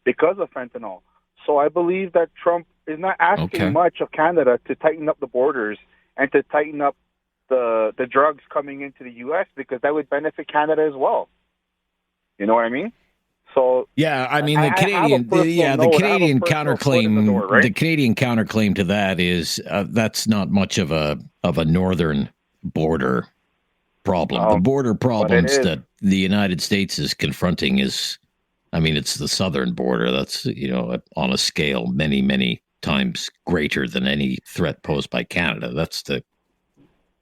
because of fentanyl. So I believe that Trump is not asking much of Canada to tighten up the borders and to tighten up the drugs coming into the U.S. because that would benefit Canada as well. You know what I mean? So yeah, I mean the Canadian counterclaim. Right? The Canadian counterclaim to that is that's not much of a northern border problem. The border problems that the United States is confronting is, I mean, it's the southern border. That's, you know, on a scale many times greater than any threat posed by Canada.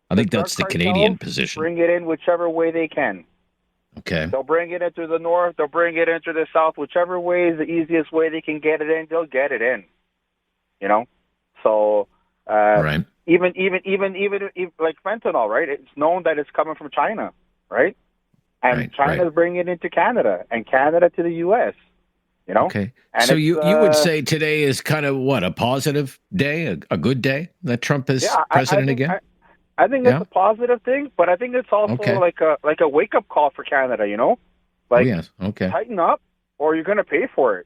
I think that's the Canadian position. Bring it in whichever way they can. Okay. They'll bring it into the north. They'll bring it into the south. Whichever way is the easiest way they can get it in, they'll get it in. You know, so right. Even like fentanyl, right? It's known that it's coming from China, right? And China's bringing it into Canada, and Canada to the U.S. You know. Okay. And so you would say today is kind of what, a positive day, a good day that Trump is president again? I think it's a positive thing, but I think it's also like a wake up call for Canada. You know, like tighten up, or you're going to pay for it,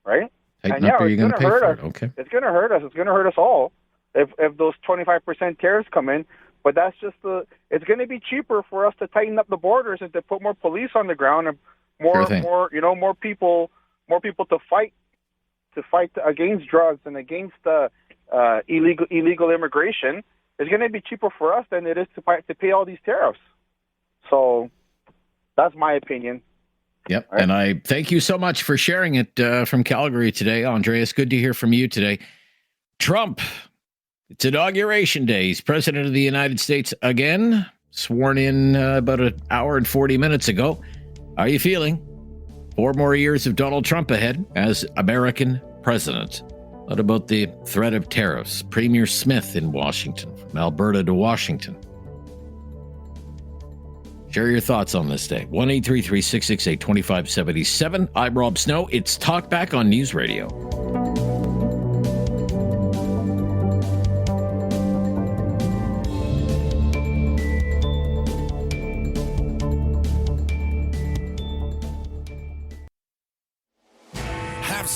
right? Tighten up, or you're going to pay for it. Okay, it's going to hurt us. It's going to hurt us all if those 25% tariffs come in. But that's just it's going to be cheaper for us to tighten up the borders and to put more police on the ground and more people to fight against drugs and against illegal immigration. It's going to be cheaper for us than it is to pay all these tariffs. So that's my opinion. Yep. Right. And I thank you so much for sharing it from Calgary today, Andreas. Good to hear from you today. Trump, it's Inauguration Day. He's president of the United States again, sworn in about an hour and 40 minutes ago. How are you feeling? 4 more years of Donald Trump ahead as American president. What about the threat of tariffs? Premier Smith in Washington, from Alberta to Washington. Share your thoughts on this day. 1-833-668-2577. I'm Rob Snow. It's Talkback on News Radio.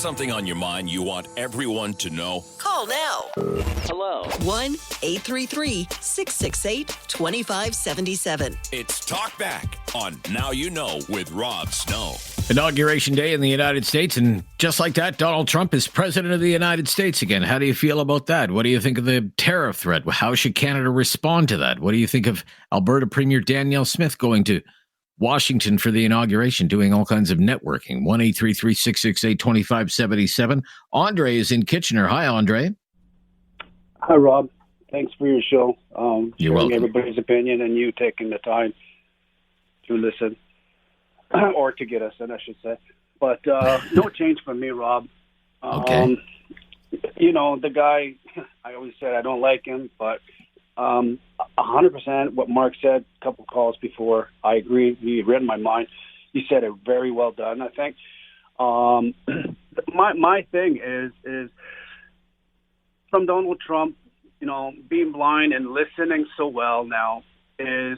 something on your mind you want everyone to know? Call now. Hello. 1-833-668-2577. It's Talkback on Now You Know with Rob Snow. Inauguration Day in the United States, and just like that, Donald Trump is president of the United States again. How do you feel about that? What do you think of the tariff threat? How should Canada respond to that? What do you think of Alberta Premier Danielle Smith going to Washington for the inauguration, doing all kinds of networking? 1-833-668-2577. Andre is in Kitchener. Hi, Andre. Hi, Rob. Thanks for your show. You're welcome. Everybody's opinion and you taking the time to listen. Or to get us in, I should say. But no change from me, Rob. Okay. The guy, I always said I don't like him, but 100% what Mark said a couple calls before, I agree. He read my mind. He said it very well done, I think. My thing is from Donald Trump, being blind and listening so well now is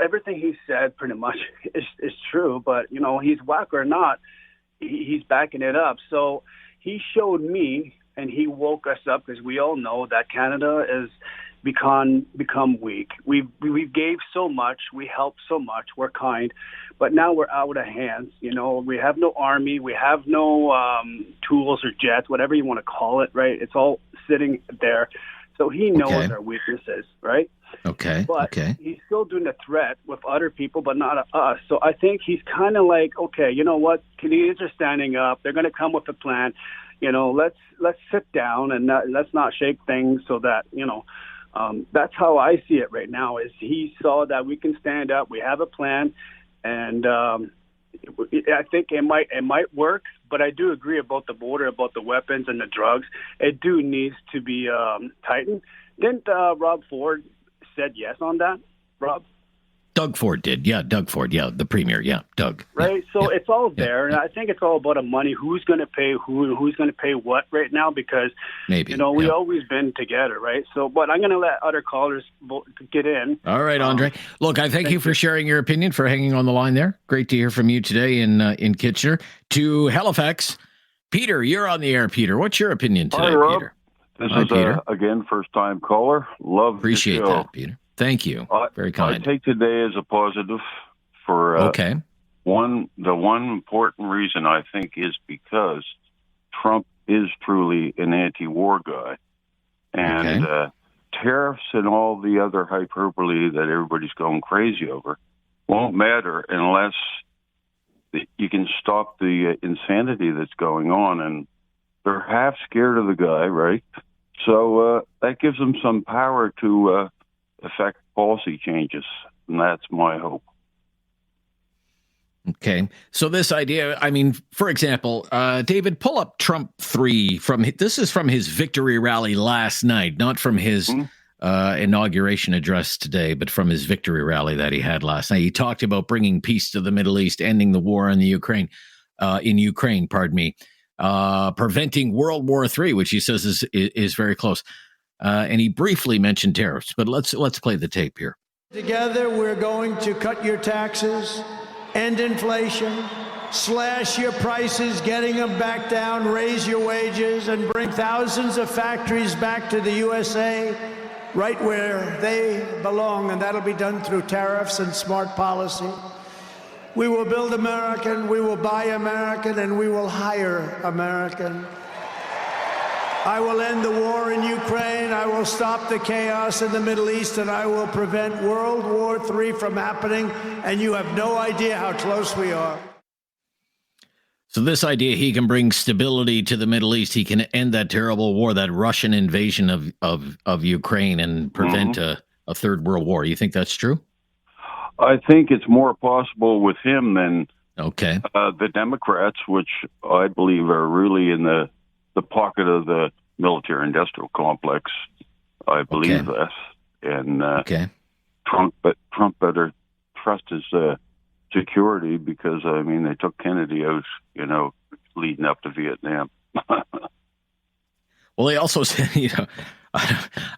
everything he said pretty much is true, but he's whack or not, he's backing it up. So he showed me and he woke us up, because we all know that Canada has become weak. We gave so much, we helped so much, we're kind, but now we're out of hands. We have no army, we have no tools or jets, whatever you want to call it, right? It's all sitting there. So he knows our weaknesses, right? Okay. But he's still doing a threat with other people, but not us. So I think he's kind of like, okay, you know what? Canadians are standing up. They're going to come with a plan. Let's sit down and let's not shake things. So that that's how I see it right now. Is he saw that we can stand up. We have a plan, and I think it might work. But I do agree about the border, about the weapons and the drugs. It do needs to be tightened. Didn't Rob Ford said yes on that, Rob? Doug Ford did. Yeah, Doug Ford. Yeah, the premier. Yeah, Doug. Right. Yeah, so it's all there. And I think it's all about the money. Who's going to pay who's going to pay what right now? Because, maybe we always been together, right? So, but I'm going to let other callers get in. All right, Andre. Look, I thank you for sharing your opinion, for hanging on the line there. Great to hear from you today in Kitchener. To Halifax, Peter, you're on the air, Peter. What's your opinion today, Hi, Rob. Peter? This Hi, is, Peter. Again, first-time caller. Love Appreciate the show. that, Peter. Thank you. Very kind. I take today as a positive for the one important reason, I think, is because Trump is truly an anti-war guy. And tariffs and all the other hyperbole that everybody's going crazy over won't matter unless you can stop the insanity that's going on. And they're half scared of the guy, right? So that gives them some power to affect policy changes, and that's my hope. Okay. So this idea, I mean, for example, David, pull up Trump 3 this is from his victory rally last night, not from his inauguration address today, but from his victory rally that he had last night. He talked about bringing peace to the Middle East, ending the war in Ukraine, preventing World War III, which he says is very close. And he briefly mentioned tariffs, but let's play the tape here. Together, we're going to cut your taxes, end inflation, slash your prices, getting them back down, raise your wages, and bring thousands of factories back to the USA, right where they belong, and that'll be done through tariffs and smart policy. We will build American, we will buy American, and we will hire American. I will end the war in Ukraine, I will stop the chaos in the Middle East, and I will prevent World War III from happening, and you have no idea how close we are. So this idea he can bring stability to the Middle East, he can end that terrible war, that Russian invasion of Ukraine, and prevent a third world war. You think that's true? I think it's more possible with him than the Democrats, which I believe are really in the pocket of the military-industrial complex. I believe that. And Trump better trust his security, because, I mean, they took Kennedy out, leading up to Vietnam. Well, they also said,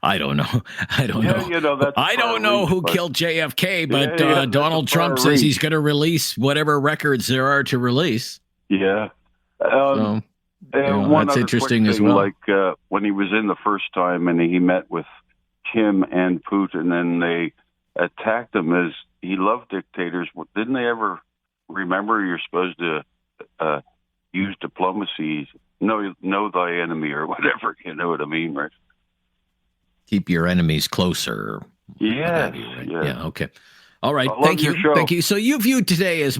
I don't know. I don't know who killed JFK, but Donald Trump says he's going to release whatever records there are to release. Yeah. That's interesting as well. Like when he was in the first time and he met with Kim and Putin and they attacked him as he loved dictators. Didn't they ever remember you're supposed to use diplomacy, know thy enemy or whatever, you know what I mean, right? Keep your enemies closer. Yeah. Right? Yeah, okay. All right, thank you. Thank you. So you viewed today as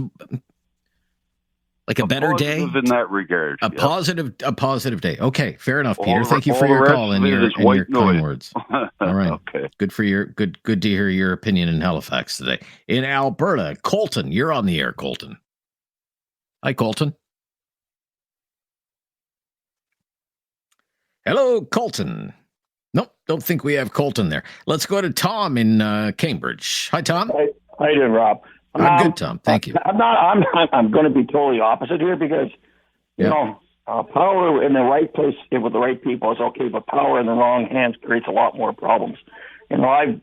like a better day? In that regard. A positive day. Okay, fair enough, Peter. Thank you for your call and your kind words. All right. Okay. Good to hear your opinion in Halifax today. In Alberta, Colton, you're on the air, Colton. Hi, Colton. Hello, Colton. Nope, don't think we have Colton there. Let's go to Tom in Cambridge. Hi, Tom. How you doing, Rob? I'm good, Tom. Thank you. I'm going to be totally opposite here because, you know, power in the right place with the right people is okay, but power in the wrong hands creates a lot more problems. You know, I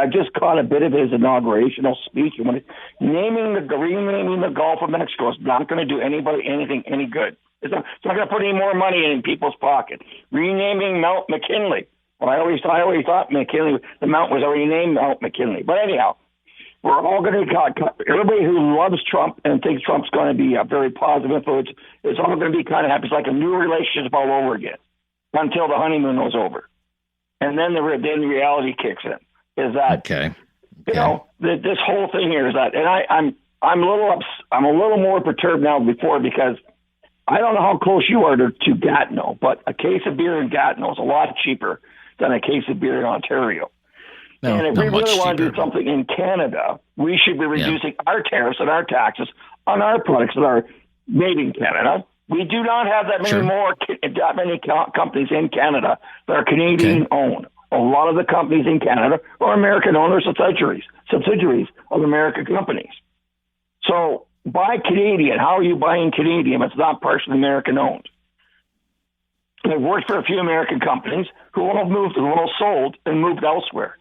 just caught a bit of his inaugurational speech, and when renaming the Gulf of Mexico is not going to do anybody anything any good. It's not going to put any more money in people's pockets. Renaming Mount McKinley. Well, I always thought McKinley, the mount was already named Mount McKinley. But anyhow, we're all going to everybody who loves Trump and thinks Trump's going to be a very positive influence. It's all going to be kind of happy. It's like a new relationship all over again until the honeymoon was over, and then the reality kicks in. Is that you know this whole thing here is that, and I'm a little more perturbed now than before because I don't know how close you are to Gatineau, but a case of beer in Gatineau is a lot cheaper than a case of beer in Ontario. No, and if we really want to do something in Canada, we should be reducing our tariffs and our taxes on our products that are made in Canada. We do not have that many companies in Canada that are Canadian owned. A lot of the companies in Canada are American owners of subsidiaries of American companies. So buy Canadian. How are you buying Canadian if it's not partially American owned? I've worked for a few American companies who all sold and moved elsewhere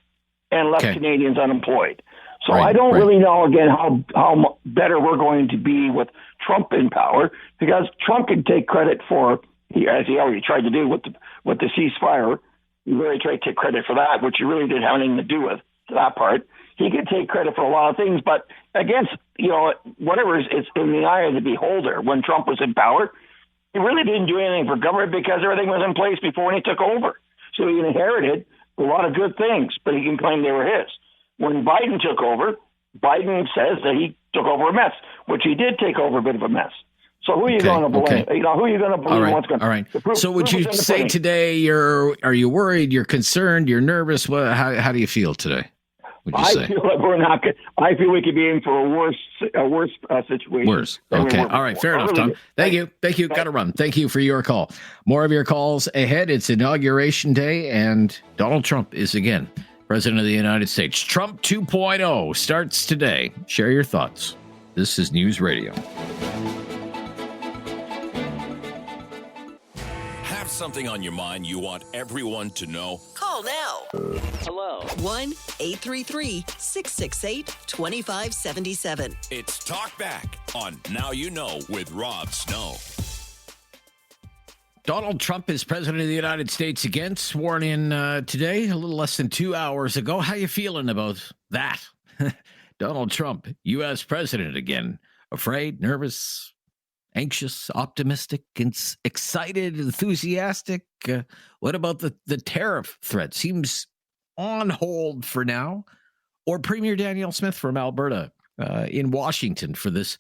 and left Canadians unemployed. So I don't really know, again, how better we're going to be with Trump in power, because Trump can take credit for, as he already tried to do with the ceasefire, he really tried to take credit for that, which he really didn't have anything to do with that part. He could take credit for a lot of things, but against, whatever, it's in the eye of the beholder. When Trump was in power, he really didn't do anything for government because everything was in place before he took over. So he inherited a lot of good things, but he can claim they were his. When Biden took over, Biden says that he took over a mess, which he did take over a bit of a mess. So who are you going to blame? Who are you going to blame? All right. So would you say today are you worried? You're concerned? You're nervous? How do you feel today? I feel like we're not good. I feel we could be in for a worse situation. Worse. Okay. All right. Fair enough, Tom. Thank you. Got to run. Thank you for your call. More of your calls ahead. It's Inauguration Day, and Donald Trump is again President of the United States. Trump 2.0 starts today. Share your thoughts. This is News Radio. Have something on your mind you want everyone to know? Call now. Hello. 1-833-668-2577. It's Talkback on Now You Know with Rob Snow. Donald Trump is president of the United States again, sworn in today, a little less than 2 hours ago. How you feeling about that? Donald Trump, U.S. president again. Afraid, nervous, anxious, optimistic, excited, enthusiastic? What about the tariff threat? Seems on hold for now. Or Premier Danielle Smith from Alberta in Washington for this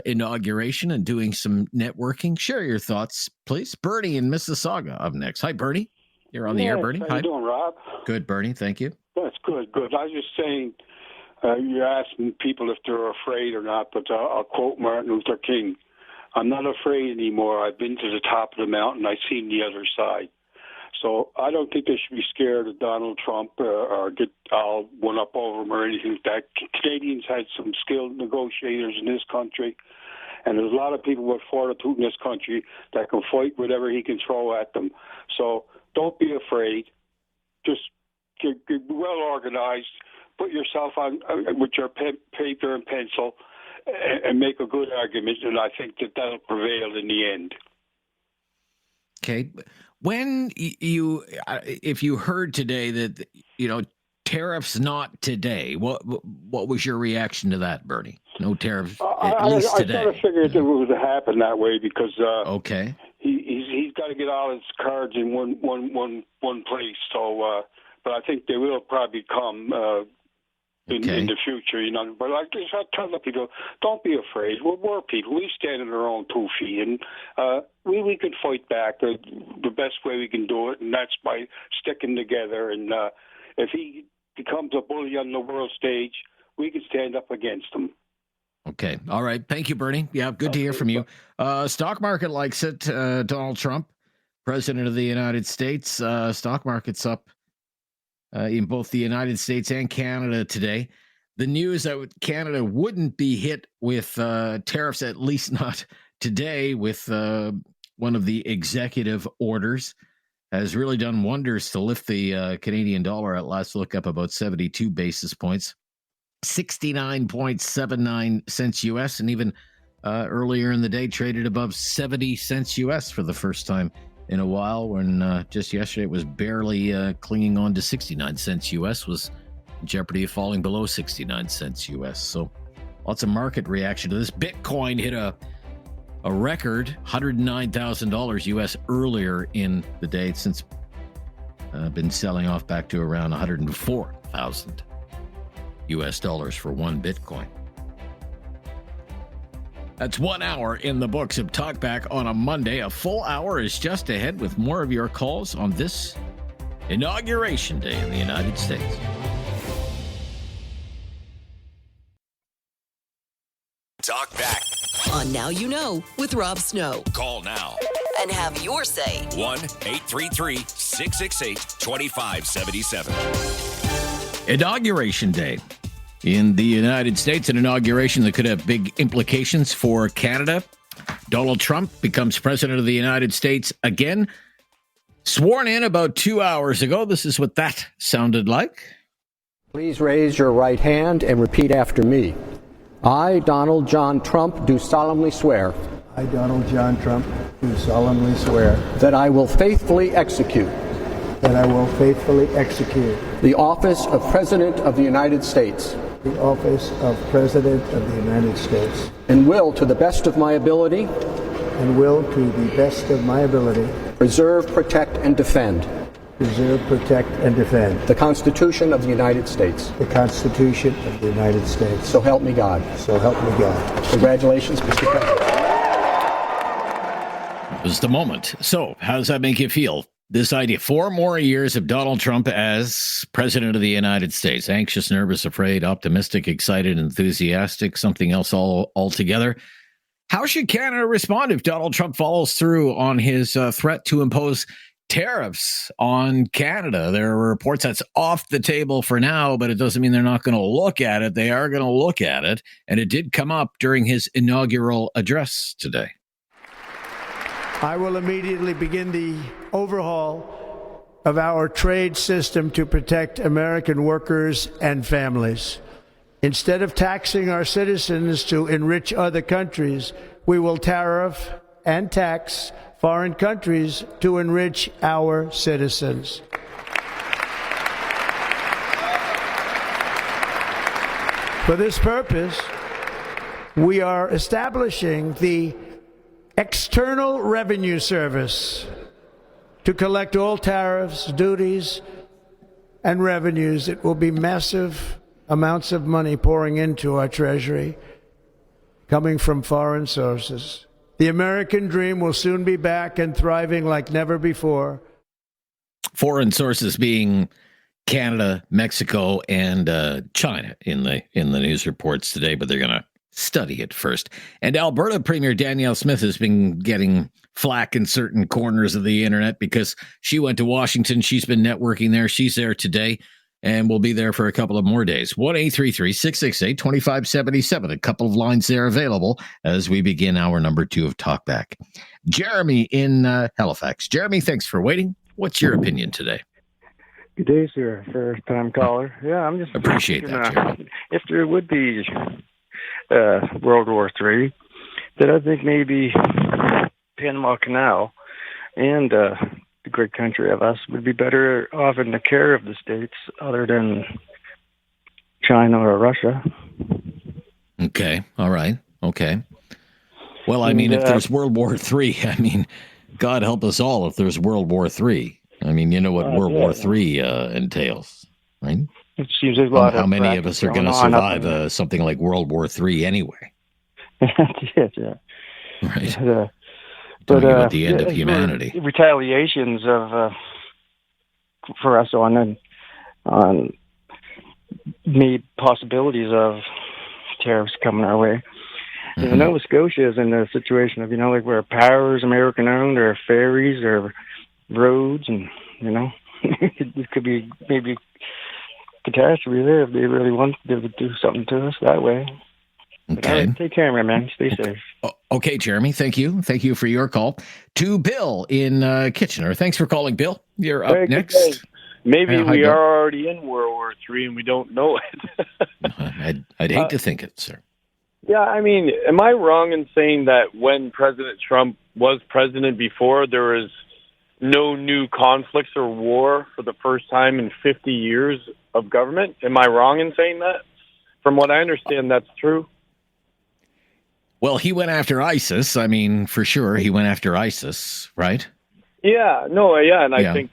inauguration and doing some networking. Share your thoughts, please. Bernie in Mississauga up next. Hi, Bernie. You're on the air, Bernie. How you doing, Rob? Good, Bernie. Thank you. That's good. I was just saying, you're asking people if they're afraid or not, but I'll quote Martin Luther King. I'm not afraid anymore. I've been to the top of the mountain. I've seen the other side. So I don't think they should be scared of Donald Trump or get all one up over him or anything like that. Canadians had some skilled negotiators in this country, and there's a lot of people with fortitude in this country that can fight whatever he can throw at them. So don't be afraid. Just get well organized. Put yourself on with your paper and pencil and make a good argument, and I think that'll prevail in the end. Okay. When if you heard today that, tariffs not today, what was your reaction to that, Bernie? No tariffs, at least today. I sort of figured it would happen that way because okay, he's got to get all his cards in one place. So, but I think they will probably come in the future. But I tell the people, don't be afraid. We're people. We stand on our own 2 feet, and we can fight back the best way we can do it, and that's by sticking together. And if he becomes a bully on the world stage, we can stand up against him. Okay. All right. Thank you, Bernie. Yeah, good to hear from you. Stock market likes it. Donald Trump, President of the United States. Stock market's up in both the United States and Canada today. The news that Canada wouldn't be hit with tariffs, at least not today, with one of the executive orders, has really done wonders to lift the Canadian dollar. At last look, up about 72 basis points, 69.79 cents U.S., and even earlier in the day traded above 70 cents U.S. for the first time in a while, when just yesterday it was barely clinging on to 69 cents U.S., was in jeopardy of falling below 69 cents U.S. So lots of market reaction to this. Bitcoin hit a record $109,000 U.S. earlier in the day. It's since been selling off back to around 104,000 U.S. dollars for one Bitcoin. That's 1 hour in the books of Talkback on a Monday. A full hour is just ahead with more of your calls on this Inauguration Day in the United States. Talkback on Now You Know with Rob Snow. Call now and have your say. 1-833-668-2577. Inauguration Day in the United States, an inauguration that could have big implications for Canada. Donald Trump becomes president of the United States again. Sworn in about 2 hours ago. This is what that sounded like. Please raise your right hand and repeat after me. I, Donald John Trump, do solemnly swear. I, Donald John Trump, do solemnly swear. That I will faithfully execute. That I will faithfully execute. The office of President of the United States. The office of President of the United States. And will, to the best of my ability. And will, to the best of my ability. Preserve, protect, and defend. Preserve, protect, and defend. The Constitution of the United States. The Constitution of the United States. So help me God. So help me God. Congratulations, Mr. President. It was the moment. So, how does that make you feel? This idea, 4 more years of Donald Trump as president of the United States. Anxious, nervous, afraid, optimistic, excited, enthusiastic, something else altogether. How should Canada respond if Donald Trump follows through on his threat to impose tariffs on Canada? There are reports that's off the table for now, but it doesn't mean they're not going to look at it. They are going to look at it. And it did come up during his inaugural address today. I will immediately begin the overhaul of our trade system to protect American workers and families. Instead of taxing our citizens to enrich other countries, we will tariff and tax foreign countries to enrich our citizens. For this purpose, we are establishing the External Revenue Service to collect all tariffs, duties, and revenues. It will be massive amounts of money pouring into our treasury, coming from foreign sources. The American dream will soon be back and thriving like never before. Foreign sources being Canada, Mexico, and China in the news reports today, but they're going to study it first. And Alberta Premier Danielle Smith has been getting flack in certain corners of the internet because she went to Washington. She's been networking there. She's there today and will be there for a couple of more days. 1-833-668-2577. A couple of lines there available as we begin hour number 2 of Talkback. Jeremy in Halifax. Jeremy, thanks for waiting. What's your opinion today? Good day, sir. First time caller. Yeah, I'm just appreciate that, Jeremy. If there would be World War III, that I think maybe Panama Canal and the great country of us would be better off in the care of the states other than China or Russia. Okay. All right. Okay. Well, I mean, if there's World War III, I mean, God help us all if there's World War III. I mean, you know what World War III entails, right? It seems there's a lot how many of us are going to survive something like World War III anyway? Yeah. Right. Talking about the end of humanity. Retaliations of for us on made possibilities of tariffs coming our way. Mm-hmm. Nova Scotia is in a situation of, like where power is American owned, or ferries, or roads, and, it could be maybe catastrophe there if they really want to do something to us that way. Okay. Take care, my man. Stay safe. Okay, Jeremy. Thank you. Thank you for your call. To Bill in Kitchener. Thanks for calling, Bill. You're up next. Maybe we are already in World War III and we don't know it. I'd hate to think it, sir. Yeah, I mean, am I wrong in saying that when President Trump was president before, there was no new conflicts or war for the first time in 50 years of government? Am I wrong in saying that? From what I understand, that's true. Well, he went after ISIS. I mean, for sure, he went after ISIS, right? Yeah, and I think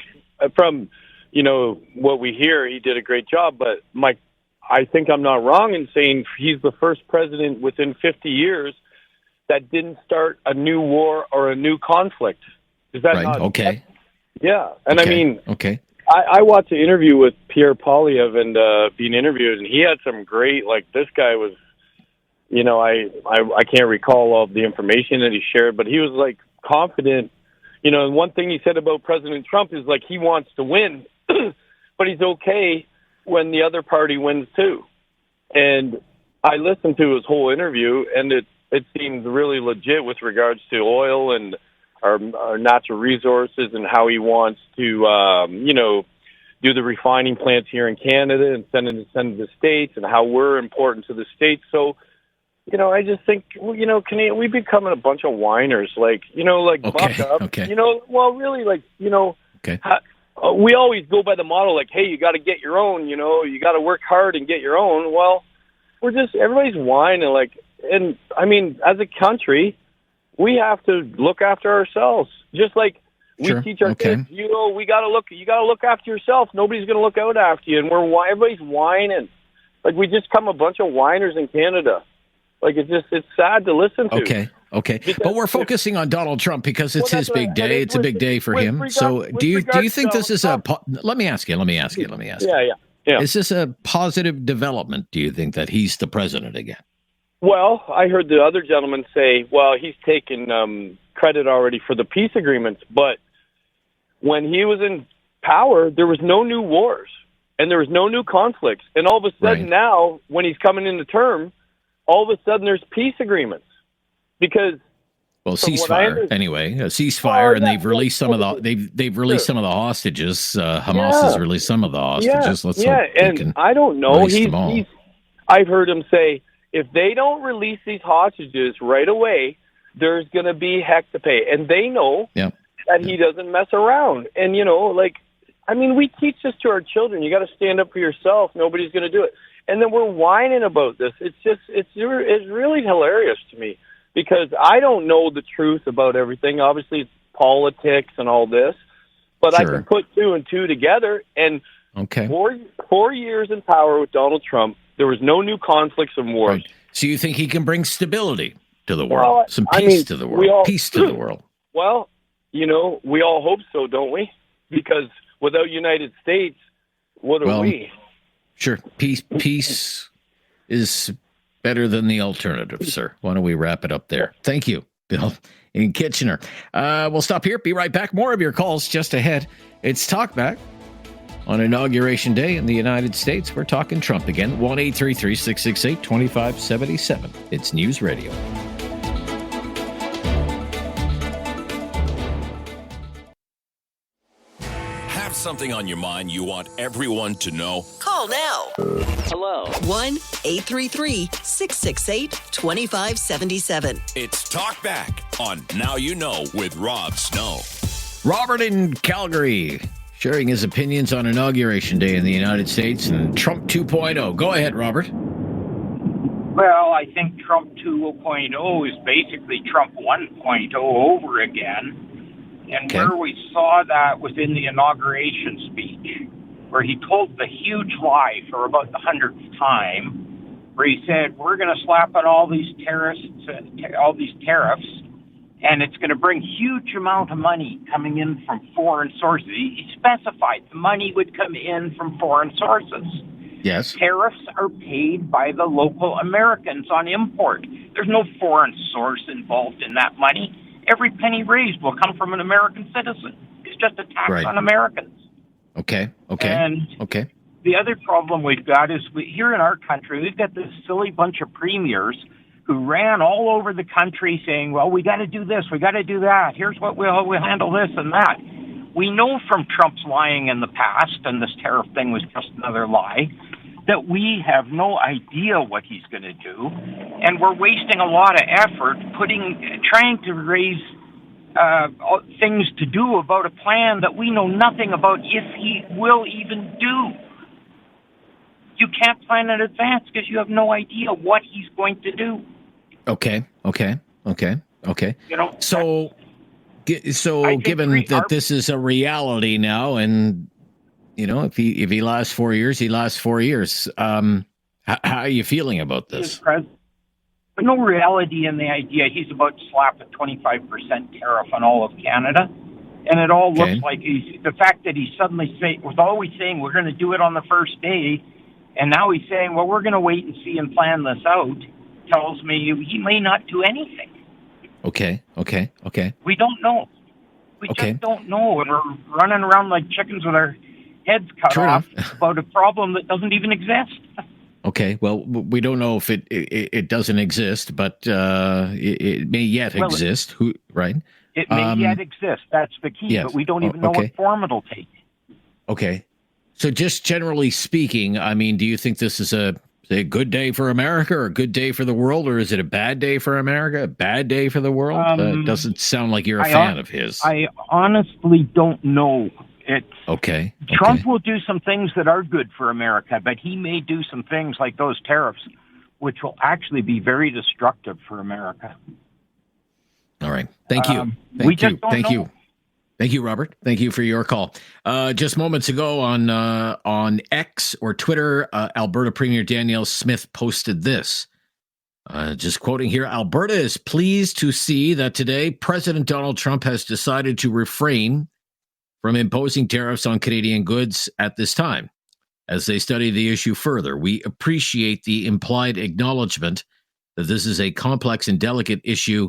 from, what we hear, he did a great job. But I think I'm not wrong in saying he's the first president within 50 years that didn't start a new war or a new conflict. Is that not? Okay. Yeah, and okay. I mean, okay. I watched an interview with Pierre Poilievre and being interviewed, and he had some great, this guy was, I can't recall all of the information that he shared, but he was confident. And one thing he said about President Trump is he wants to win, but he's okay when the other party wins too. And I listened to his whole interview, and it seemed really legit with regards to oil and our natural resources and how he wants to, do the refining plants here in Canada and send it to the States, and how we're important to the States. So, I just think, Canadian, we've become a bunch of whiners, buck up. Okay. Really, okay. We always go by the model, hey, you got to get your own, you got to work hard and get your own. Well, everybody's whining, and I mean, as a country, we have to look after ourselves. Just like we teach our kids, you got to look after yourself. Nobody's going to look out after you. And everybody's whining. We just come a bunch of whiners in Canada. It's sad to listen to. Okay. But we're focusing on Donald Trump because it's his big day. It's a big day for him. So do you think this is let me ask you. Yeah. Is this a positive development, do you think, that he's the president again? Well, I heard the other gentleman say, he's taken credit already for the peace agreements, but when he was in power, there was no new wars and there was no new conflicts. And all of a sudden now, when he's coming into term, all of a sudden there's peace agreements. Because ceasefire anyway, a ceasefire, and they've released some of the they've released some of the hostages. Hamas has released some of the hostages. Let's hope and I don't know. I've heard him say, if they don't release these hostages right away, there's going to be heck to pay, and they know that he doesn't mess around. And we teach this to our children. You got to stand up for yourself. Nobody's going to do it. And then we're whining about this. It's really hilarious to me. Because I don't know the truth about everything. Obviously, it's politics and all this. But I can put two and two together. And 4 years in power with Donald Trump, there was no new conflicts and wars. Right. So you think he can bring stability to the world? Some peace to the world? Peace to the world. Well, we all hope so, don't we? Because without United States, what are we? Sure. Peace is better than the alternative, sir. Why don't we wrap it up there? Thank you, Bill in Kitchener. We'll stop here. Be right back. More of your calls just ahead. It's Talkback on Inauguration Day in the United States. We're talking Trump again. 1-833-668-2577. It's News Radio. Have something on your mind you want everyone to know? Call now. Hello. 1-833-668-2577. It's Talkback on Now You Know with Rob Snow. Robert in Calgary sharing his opinions on Inauguration Day in the United States and Trump 2.0. Go ahead, Robert. Well, I think Trump 2.0 is basically Trump 1.0 over again. And where we saw that was in the inauguration speech, where he told the huge lie for about the 100th time, where he said, we're going to slap on all these tariffs, and it's going to bring huge amount of money coming in from foreign sources. He specified the money would come in from foreign sources. Yes. Tariffs are paid by the local Americans on import. There's no foreign source involved in that money. Every penny raised will come from an American citizen. It's just a tax on Americans. Okay. And the other problem we've got is here in our country, we've got this silly bunch of premiers who ran all over the country saying, well, we got to do this, we got to do that. Here's what we'll handle this and that. We know from Trump's lying in the past, and this tariff thing was just another lie, that we have no idea what he's going to do, and we're wasting a lot of effort trying to raise things to do about a plan that we know nothing about if he will even do. You can't plan in advance because you have no idea what he's going to do. Okay. You know, So given that this is a reality now, and you know, if he lasts 4 years, he lasts 4 years. How are you feeling about this? But no reality in the idea. He's about to slap a 25% tariff on all of Canada, and it all looks like the fact that he's suddenly was always saying we're going to do it on the first day, and now he's saying, well, we're going to wait and see and plan this out. Tells me he may not do anything. Okay. We don't know. We just don't know. And we're running around like chickens with our heads cut off about a problem that doesn't even exist. Okay, well, we don't know if it doesn't exist, but it may yet exist. Right? It may yet exist. That's the key. Yes. But we don't even know what form it'll take. Okay. So just generally speaking, I mean, do you think this is a good day for America or a good day for the world, or is it a bad day for America, a bad day for the world? It doesn't sound like you're a fan of his. I honestly don't know. Trump will do some things that are good for America, but he may do some things like those tariffs, which will actually be very destructive for America. All right. Thank you. Thank you, Robert. Thank you for your call. Just moments ago on X or Twitter, Alberta Premier Danielle Smith posted this. Just quoting here, Alberta is pleased to see that today President Donald Trump has decided to refrain from imposing tariffs on Canadian goods at this time. As they study the issue further, we appreciate the implied acknowledgement that this is a complex and delicate issue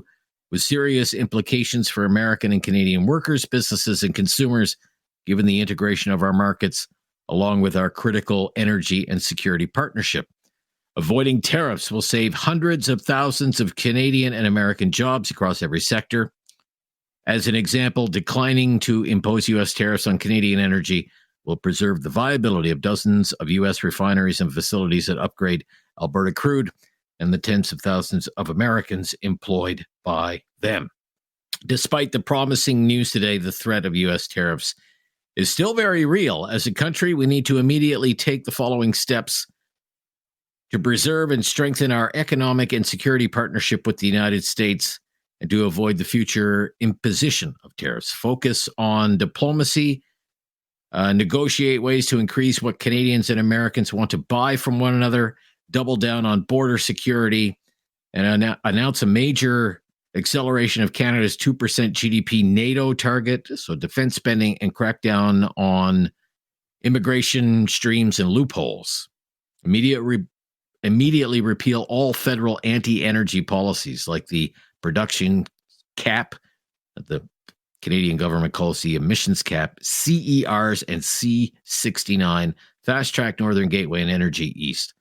with serious implications for American and Canadian workers, businesses, and consumers, given the integration of our markets, along with our critical energy and security partnership. Avoiding tariffs will save hundreds of thousands of Canadian and American jobs across every sector. As an example, declining to impose U.S. tariffs on Canadian energy will preserve the viability of dozens of U.S. refineries and facilities that upgrade Alberta crude and the tens of thousands of Americans employed by them. Despite the promising news today, the threat of U.S. tariffs is still very real. As a country, we need to immediately take the following steps to preserve and strengthen our economic and security partnership with the United States and to avoid the future imposition of tariffs. Focus on diplomacy, negotiate ways to increase what Canadians and Americans want to buy from one another, double down on border security, and announce a major acceleration of Canada's 2% GDP NATO target, so defense spending, and crack down on immigration streams and loopholes. Immediately repeal all federal anti-energy policies like the production cap that the Canadian government calls the emissions cap, CERs and C69, Fast Track Northern Gateway and Energy East.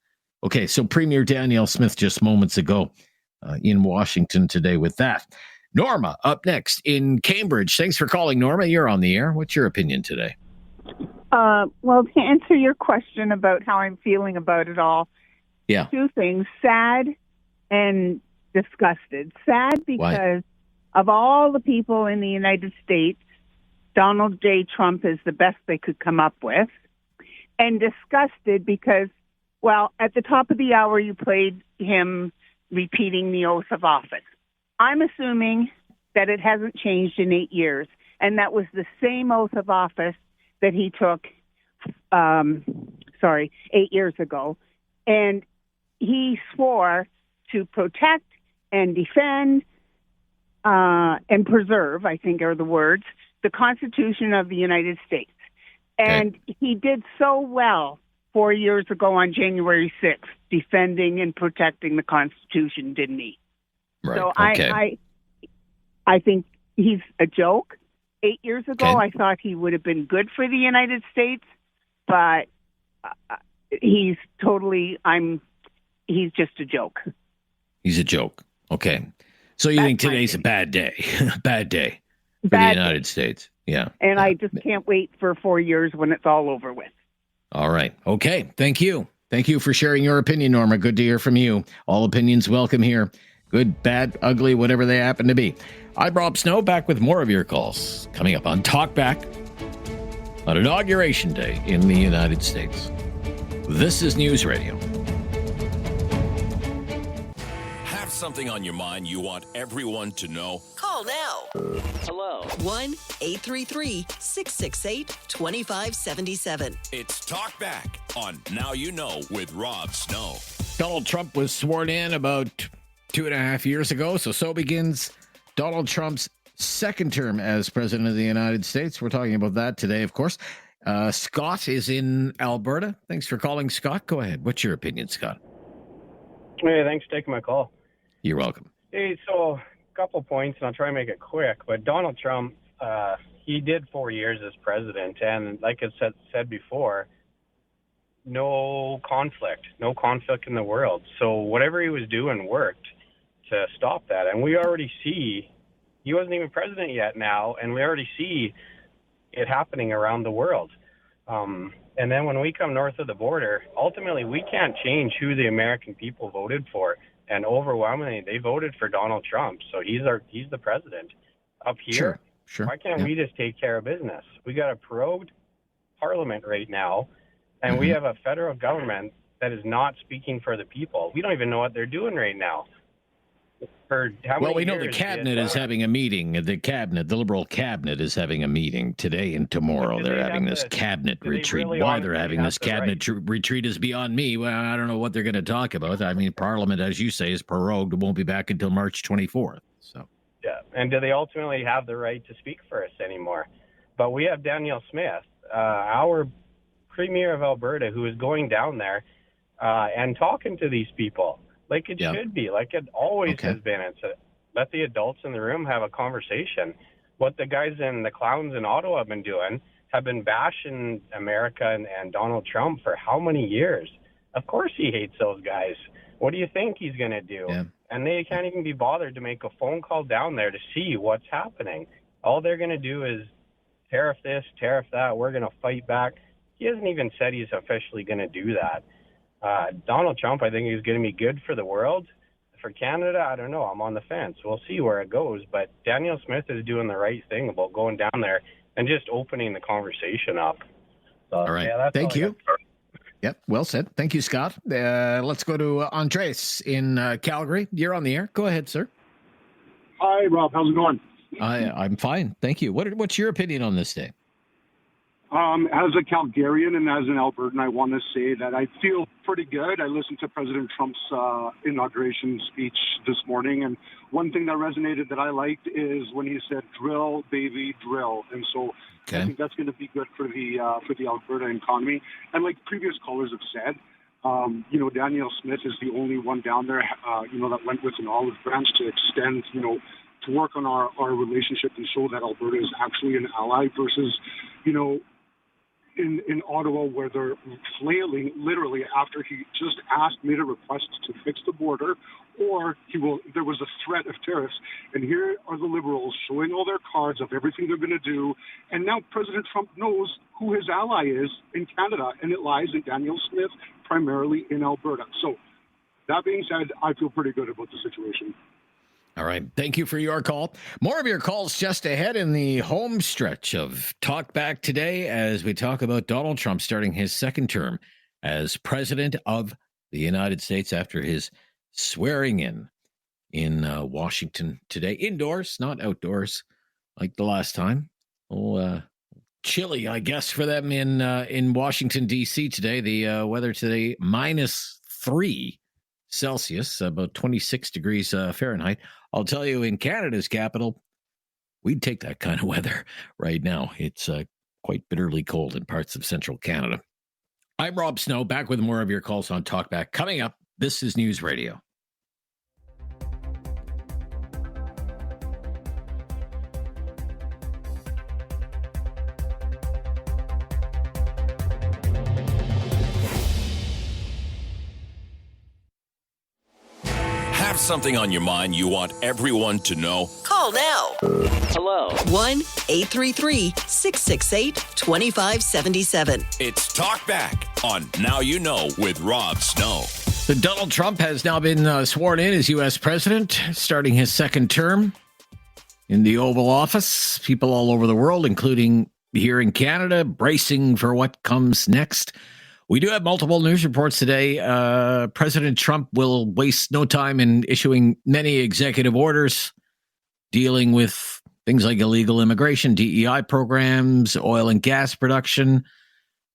Okay, so Premier Danielle Smith just moments ago in Washington today with that. Norma up next in Cambridge. Thanks for calling, Norma. You're on the air. What's your opinion today? Well, to answer your question about how I'm feeling about it all, two things: sad and disgusted. Sad because of all the people in the United States, Donald J. Trump is the best they could come up with. And disgusted because, well, at the top of the hour, you played him repeating the oath of office. I'm assuming that it hasn't changed in 8 years, and that was the same oath of office that he took, 8 years ago. And he swore to protect and defend and preserve, I think are the words, the Constitution of the United States. And he did so well 4 years ago on January 6th, defending and protecting the Constitution, didn't he? Right. So I think he's a joke. 8 years ago, I thought he would have been good for the United States, but he's just a joke. He's a joke. Okay. So you think today's a bad day? Bad day for the United States. Yeah. And I just can't wait for 4 years when it's all over with. All right. Okay. Thank you. Thank you for sharing your opinion, Norma. Good to hear from you. All opinions welcome here. Good, bad, ugly, whatever they happen to be. I'm Rob Snow, back with more of your calls. Coming up on Talkback on Inauguration Day in the United States. This is News Radio. Have something on your mind you want everyone to know? Call now. Hello. 1-833-668-2577. It's Talkback on Now You Know with Rob Snow. Donald Trump was sworn in about 2.5 years ago, so begins Donald Trump's second term as president of the United States. We're talking about that today, of course. Scott is in Alberta. Thanks for calling, Scott. Go ahead. What's your opinion, Scott? Hey, thanks for taking my call. You're welcome. Hey, so a couple points, and I'll try and make it quick. But Donald Trump, he did 4 years as president, and like I said before, no conflict in the world. So whatever he was doing worked to stop that. And we already see, he wasn't even president yet now, and we already see it happening around the world. And then when we come north of the border, ultimately we can't change who the American people voted for. And overwhelmingly, they voted for Donald Trump. So he's the president. Up here, sure. Why can't we just take care of business? We got a prorogued parliament right now, and we have a federal government that is not speaking for the people. We don't even know what they're doing right now. Well, we know the cabinet is having a meeting. The Liberal cabinet is having a meeting today and tomorrow. They're having this cabinet retreat. Why they're having this cabinet retreat is beyond me. Well, I don't know what they're going to talk about. I mean, Parliament, as you say, is prorogued. It won't be back until March 24th. So. Yeah, and do they ultimately have the right to speak for us anymore? But we have Danielle Smith, our Premier of Alberta, who is going down there and talking to these people. Like it should be, like it always has been. It's let the adults in the room have a conversation. What the guys and the clowns in Ottawa have been doing have been bashing America and Donald Trump for how many years? Of course he hates those guys. What do you think he's going to do? Yeah. And they can't even be bothered to make a phone call down there to see what's happening. All they're going to do is tariff this, tariff that. We're going to fight back. He hasn't even said he's officially going to do that. Donald Trump, I think, is going to be good for the world. For Canada, I don't know. I'm on the fence. We'll see where it goes. But Danielle Smith is doing the right thing about going down there and just opening the conversation up. So, all right. Yeah, thank you. Yep. Well said. Thank you, Scott. Let's go to Andres in Calgary. You're on the air. Go ahead, sir. Hi, Rob. How's it going? I'm fine. Thank you. What's your opinion on this day? As a Calgarian and as an Albertan, I want to say that I feel pretty good. I listened to President Trump's inauguration speech this morning, and one thing that resonated that I liked is when he said, "Drill, baby, drill." And so I think that's going to be good for the Alberta economy. And like previous callers have said, Danielle Smith is the only one down there, that went with an olive branch to extend, to work on our relationship and show that Alberta is actually an ally versus, in Ottawa where they're flailing literally after he just asked me to request to fix the border, or there was a threat of tariffs. And here are the Liberals showing all their cards of everything they're going to do. And now President Trump knows who his ally is in Canada, and it lies in Danielle Smith, primarily in Alberta. So that being said, I feel pretty good about the situation. All right. Thank you for your call. More of your calls just ahead in the home stretch of Talkback today as we talk about Donald Trump starting his second term as president of the United States after his swearing in Washington today. Indoors, not outdoors like the last time. Chilly, I guess, for them in Washington, D.C. today. The weather today, -3 Celsius, about 26 degrees Fahrenheit. I'll tell you, in Canada's capital, we'd take that kind of weather right now. It's quite bitterly cold in parts of central Canada. I'm Rob Snow, back with more of your calls on Talkback. Coming up, this is News Radio. Have something on your mind you want everyone to know? Call now. Hello. 1-833-668-2577. It's Talkback on Now You Know with Rob Snow. So Donald Trump has now been sworn in as U.S. president, starting his second term in the Oval Office. People all over the world, including here in Canada, bracing for what comes next. We do have multiple news reports today. President Trump will waste no time in issuing many executive orders dealing with things like illegal immigration, DEI programs, oil and gas production,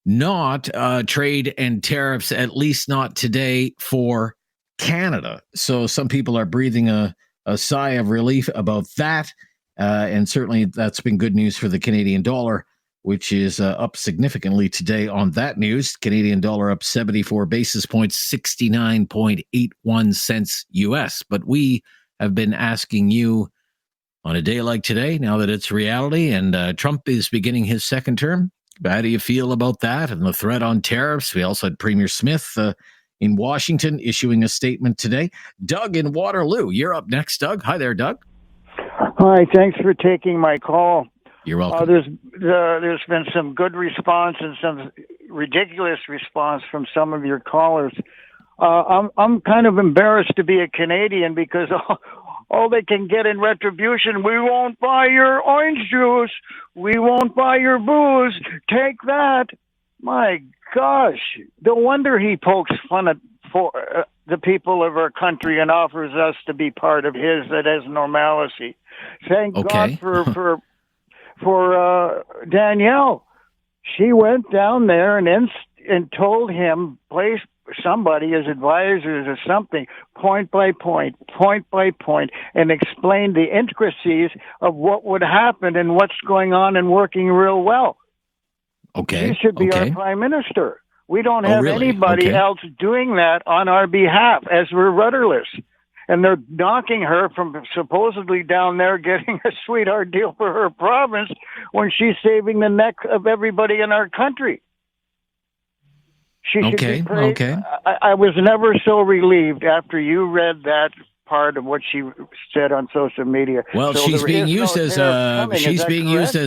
not trade and tariffs, at least not today for Canada. So some people are breathing a sigh of relief about that. And certainly that's been good news for the Canadian dollar, which is up significantly today on that news. Canadian dollar up 74 basis points, 69.81 cents US. But we have been asking you on a day like today, now that it's reality and Trump is beginning his second term, how do you feel about that and the threat on tariffs? We also had Premier Smith in Washington issuing a statement today. Doug in Waterloo, you're up next, Doug. Hi there, Doug. Hi, thanks for taking my call. You're welcome. There's been some good response and some ridiculous response from some of your callers. I'm kind of embarrassed to be a Canadian because all they can get in retribution, we won't buy your orange juice, we won't buy your booze, take that. My gosh, no wonder he pokes fun at the people of our country and offers us to be part of his that has normalcy. Thank God for Danielle. She went down there and told him, place somebody as advisors or something, point by point, and explained the intricacies of what would happen and what's going on and working real well. Okay. He should be our prime minister. We don't have anybody else doing that on our behalf as we're rudderless. And they're knocking her from supposedly down there getting a sweetheart deal for her province when she's saving the neck of everybody in our country. She should be praised. I was never so relieved after you read that part of what she said on social media. Well, so she's being used as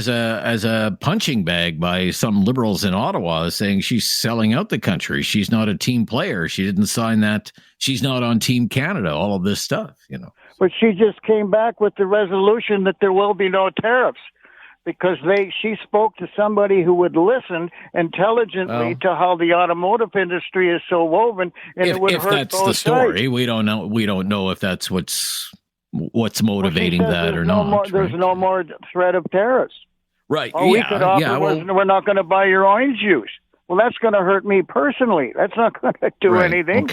a punching bag by some liberals in Ottawa, saying she's selling out the country. She's not a team player. She didn't sign that. She's not on Team Canada. All of this stuff, But she just came back with the resolution that there will be no tariffs because she spoke to somebody who would listen intelligently to how the automotive industry is so woven, and it would hurt both sides. If that's the story, we don't know. We don't know if that's what's motivating that or not. There's no more threat of tariffs. Right. All we could offer was, we're not going to buy your orange juice. Well, that's going to hurt me personally. That's not going to do anything.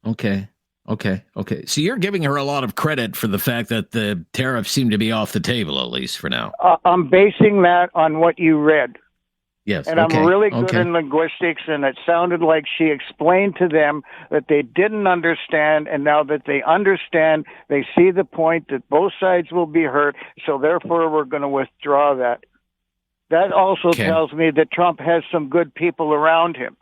Okay. So you're giving her a lot of credit for the fact that the tariffs seem to be off the table, at least for now. I'm basing that on what you read. Yes. And I'm really good in linguistics, and it sounded like she explained to them that they didn't understand, and now that they understand, they see the point that both sides will be hurt, so therefore we're going to withdraw that. That also tells me that Trump has some good people around him.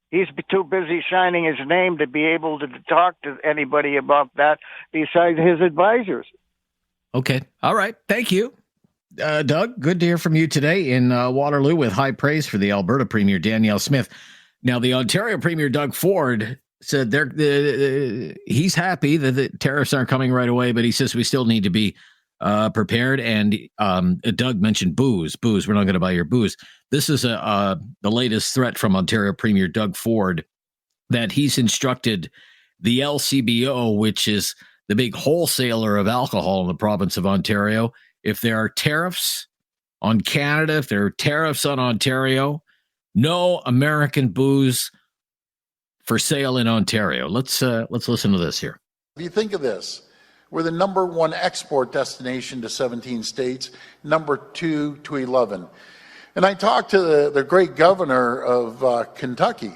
He's too busy shining his name to be able to talk to anybody about that besides his advisors. Okay. All right. Thank you. Doug, good to hear from you today in Waterloo with high praise for the Alberta Premier Danielle Smith. Now, the Ontario Premier Doug Ford said he's happy that the tariffs aren't coming right away, but he says we still need to be prepared. And Doug mentioned booze. We're not going to buy your booze. This is the latest threat from Ontario Premier Doug Ford that he's instructed the LCBO, which is the big wholesaler of alcohol in the province of Ontario, if there are tariffs on Canada, if there are tariffs on Ontario, no American booze for sale in Ontario. Let's listen to this here. If you think of this, we're the number one export destination to 17 states, number 2 to 11. And I talked to the great governor of Kentucky,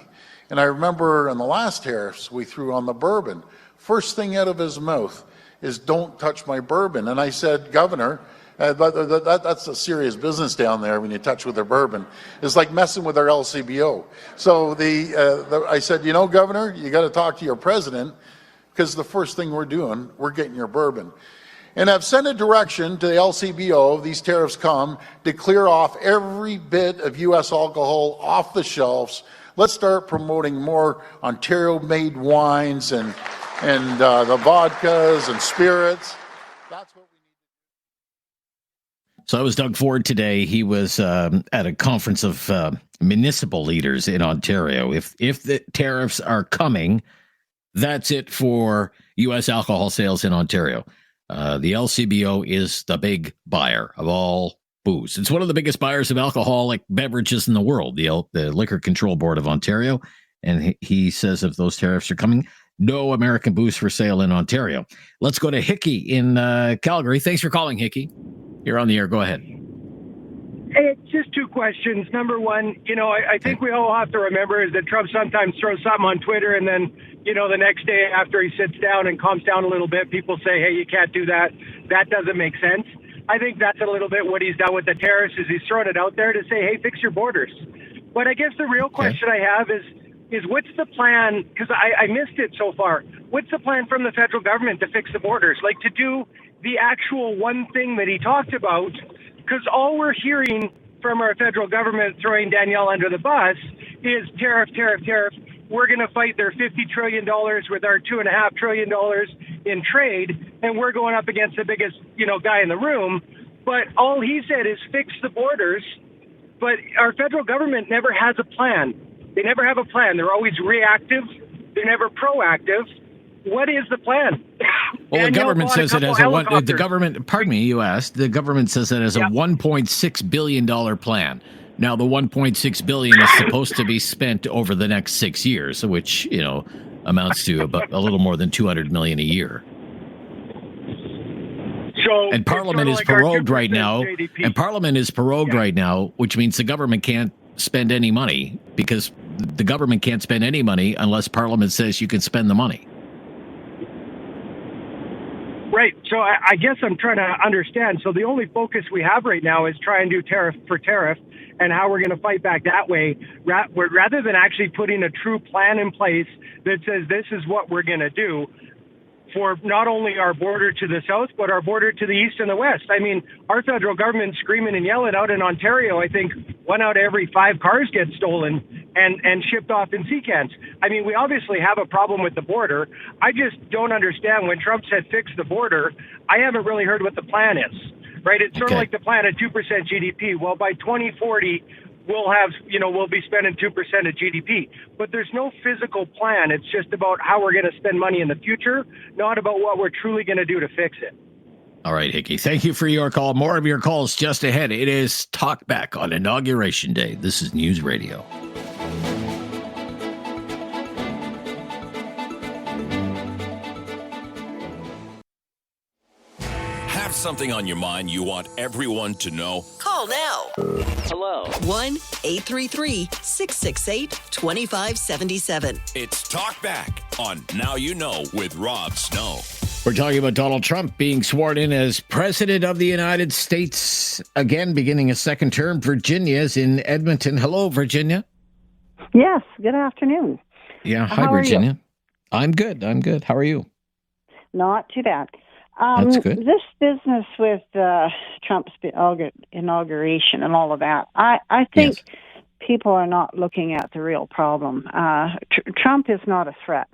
and I remember in the last tariffs we threw on the bourbon, first thing out of his mouth is, "Don't touch my bourbon." And I said, "Governor, that's a serious business down there when you touch with their bourbon. It's like messing with our LCBO." So I said, Governor, you got to talk to your president, because the first thing we're doing, we're getting your bourbon. And I've sent a direction to the LCBO, these tariffs come, to clear off every bit of U.S. alcohol off the shelves. Let's start promoting more Ontario-made wines and the vodkas and spirits. That's what we need. So that was Doug Ford today. He was at a conference of municipal leaders in Ontario. If the tariffs are coming, that's it for U.S. alcohol sales in Ontario. The LCBO is the big buyer of all booze. It's one of the biggest buyers of alcoholic beverages in the world, the Liquor Control Board of Ontario. And he says if those tariffs are coming, no American booze for sale in Ontario. Let's go to Hickey in Calgary. Thanks for calling, Hickey. You're on the air. Go ahead. It's just two questions. Number one, I think we all have to remember is that Trump sometimes throws something on Twitter and then, the next day after he sits down and calms down a little bit, people say, hey, you can't do that. That doesn't make sense. I think that's a little bit what he's done with the tariffs is he's thrown it out there to say, hey, fix your borders. But I guess the real question I have is what's the plan? Because I missed it so far. What's the plan from the federal government to fix the borders? Like to do the actual one thing that he talked about? Because all we're hearing from our federal government throwing Danielle under the bus is tariff. We're going to fight their $50 trillion with our $2.5 trillion in trade, and we're going up against the biggest, guy in the room. But all he said is fix the borders. But our federal government never has a plan. They never have a plan. They're always reactive. They're never proactive. What is the plan? Well, the government says it as the government, pardon me, you asked. The government says it as a $1.6 billion plan. Now, the $1.6 billion is supposed to be spent over the next 6 years, which, amounts to about a little more than $200 million a year. So, and Parliament is prorogued right now. GDP. And Parliament is prorogued right now, which means the government can't spend any money because the government can't spend any money unless Parliament says you can spend the money. Right. So I guess I'm trying to understand. So the only focus we have right now is try and do tariff for tariff and how we're going to fight back that way, rather than actually putting a true plan in place that says this is what we're going to do for not only our border to the south, but our border to the east and the west. I mean, our federal government's screaming and yelling out in Ontario. I think 1 out of every 5 cars gets stolen and shipped off in sea cans. I mean, we obviously have a problem with the border. I just don't understand when Trump said fix the border, I haven't really heard what the plan is, right? It's sort of like the plan at 2% GDP. Well, by 2040, we'll be spending 2% of GDP. But there's no physical plan. It's just about how we're going to spend money in the future, not about what we're truly going to do to fix it. All right, Hickey. Thank you for your call. More of your calls just ahead. It is Talkback on Inauguration Day. This is News Radio. Have something on your mind you want everyone to know? Call now. Hello. 1-833-668-2577. It's Talkback on Now You Know with Rob Snow. We're talking about Donald Trump being sworn in as President of the United States, again, beginning a second term. Virginia's in Edmonton. Hello, Virginia. Yes, good afternoon. Yeah, hi, Virginia. I'm good. How are you? Not too bad. That's good. This business with Trump's inauguration and all of that, I think people are not looking at the real problem. Trump is not a threat.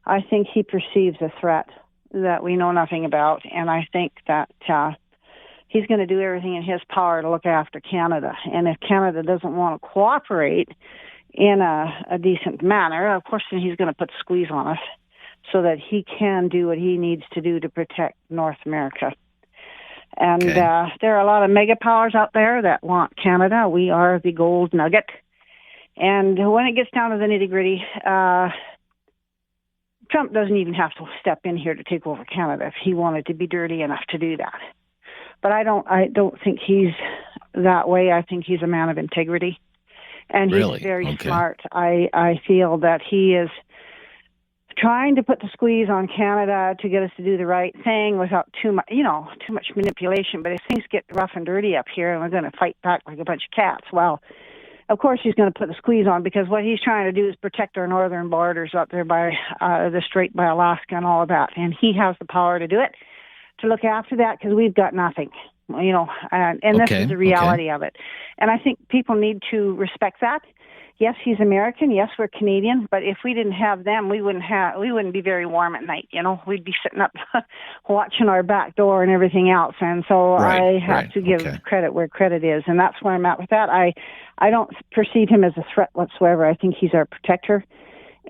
I think he perceives a threat that we know nothing about, and I think that he's going to do everything in his power to look after Canada. And if Canada doesn't want to cooperate in a decent manner, of course, then he's going to put squeeze on us so that he can do what he needs to do to protect North America. And there are a lot of mega powers out there that want Canada. We are the gold nugget. And when it gets down to the nitty-gritty, Trump doesn't even have to step in here to take over Canada if he wanted to be dirty enough to do that. But I don't think he's that way. I think he's a man of integrity. And he's very smart. I feel that he is trying to put the squeeze on Canada to get us to do the right thing without too much manipulation. But if things get rough and dirty up here and we're going to fight back like a bunch of cats, well, of course he's going to put the squeeze on, because what he's trying to do is protect our northern borders up there by the Strait by Alaska and all of that. And he has the power to do it, to look after that, because we've got nothing, and this is the reality of it. And I think people need to respect that. Yes, he's American. Yes, we're Canadian. But if we didn't have them, we wouldn't be very warm at night. We'd be sitting up watching our back door and everything else. And so I have to give credit where credit is, and that's where I'm at with that. I don't perceive him as a threat whatsoever. I think he's our protector,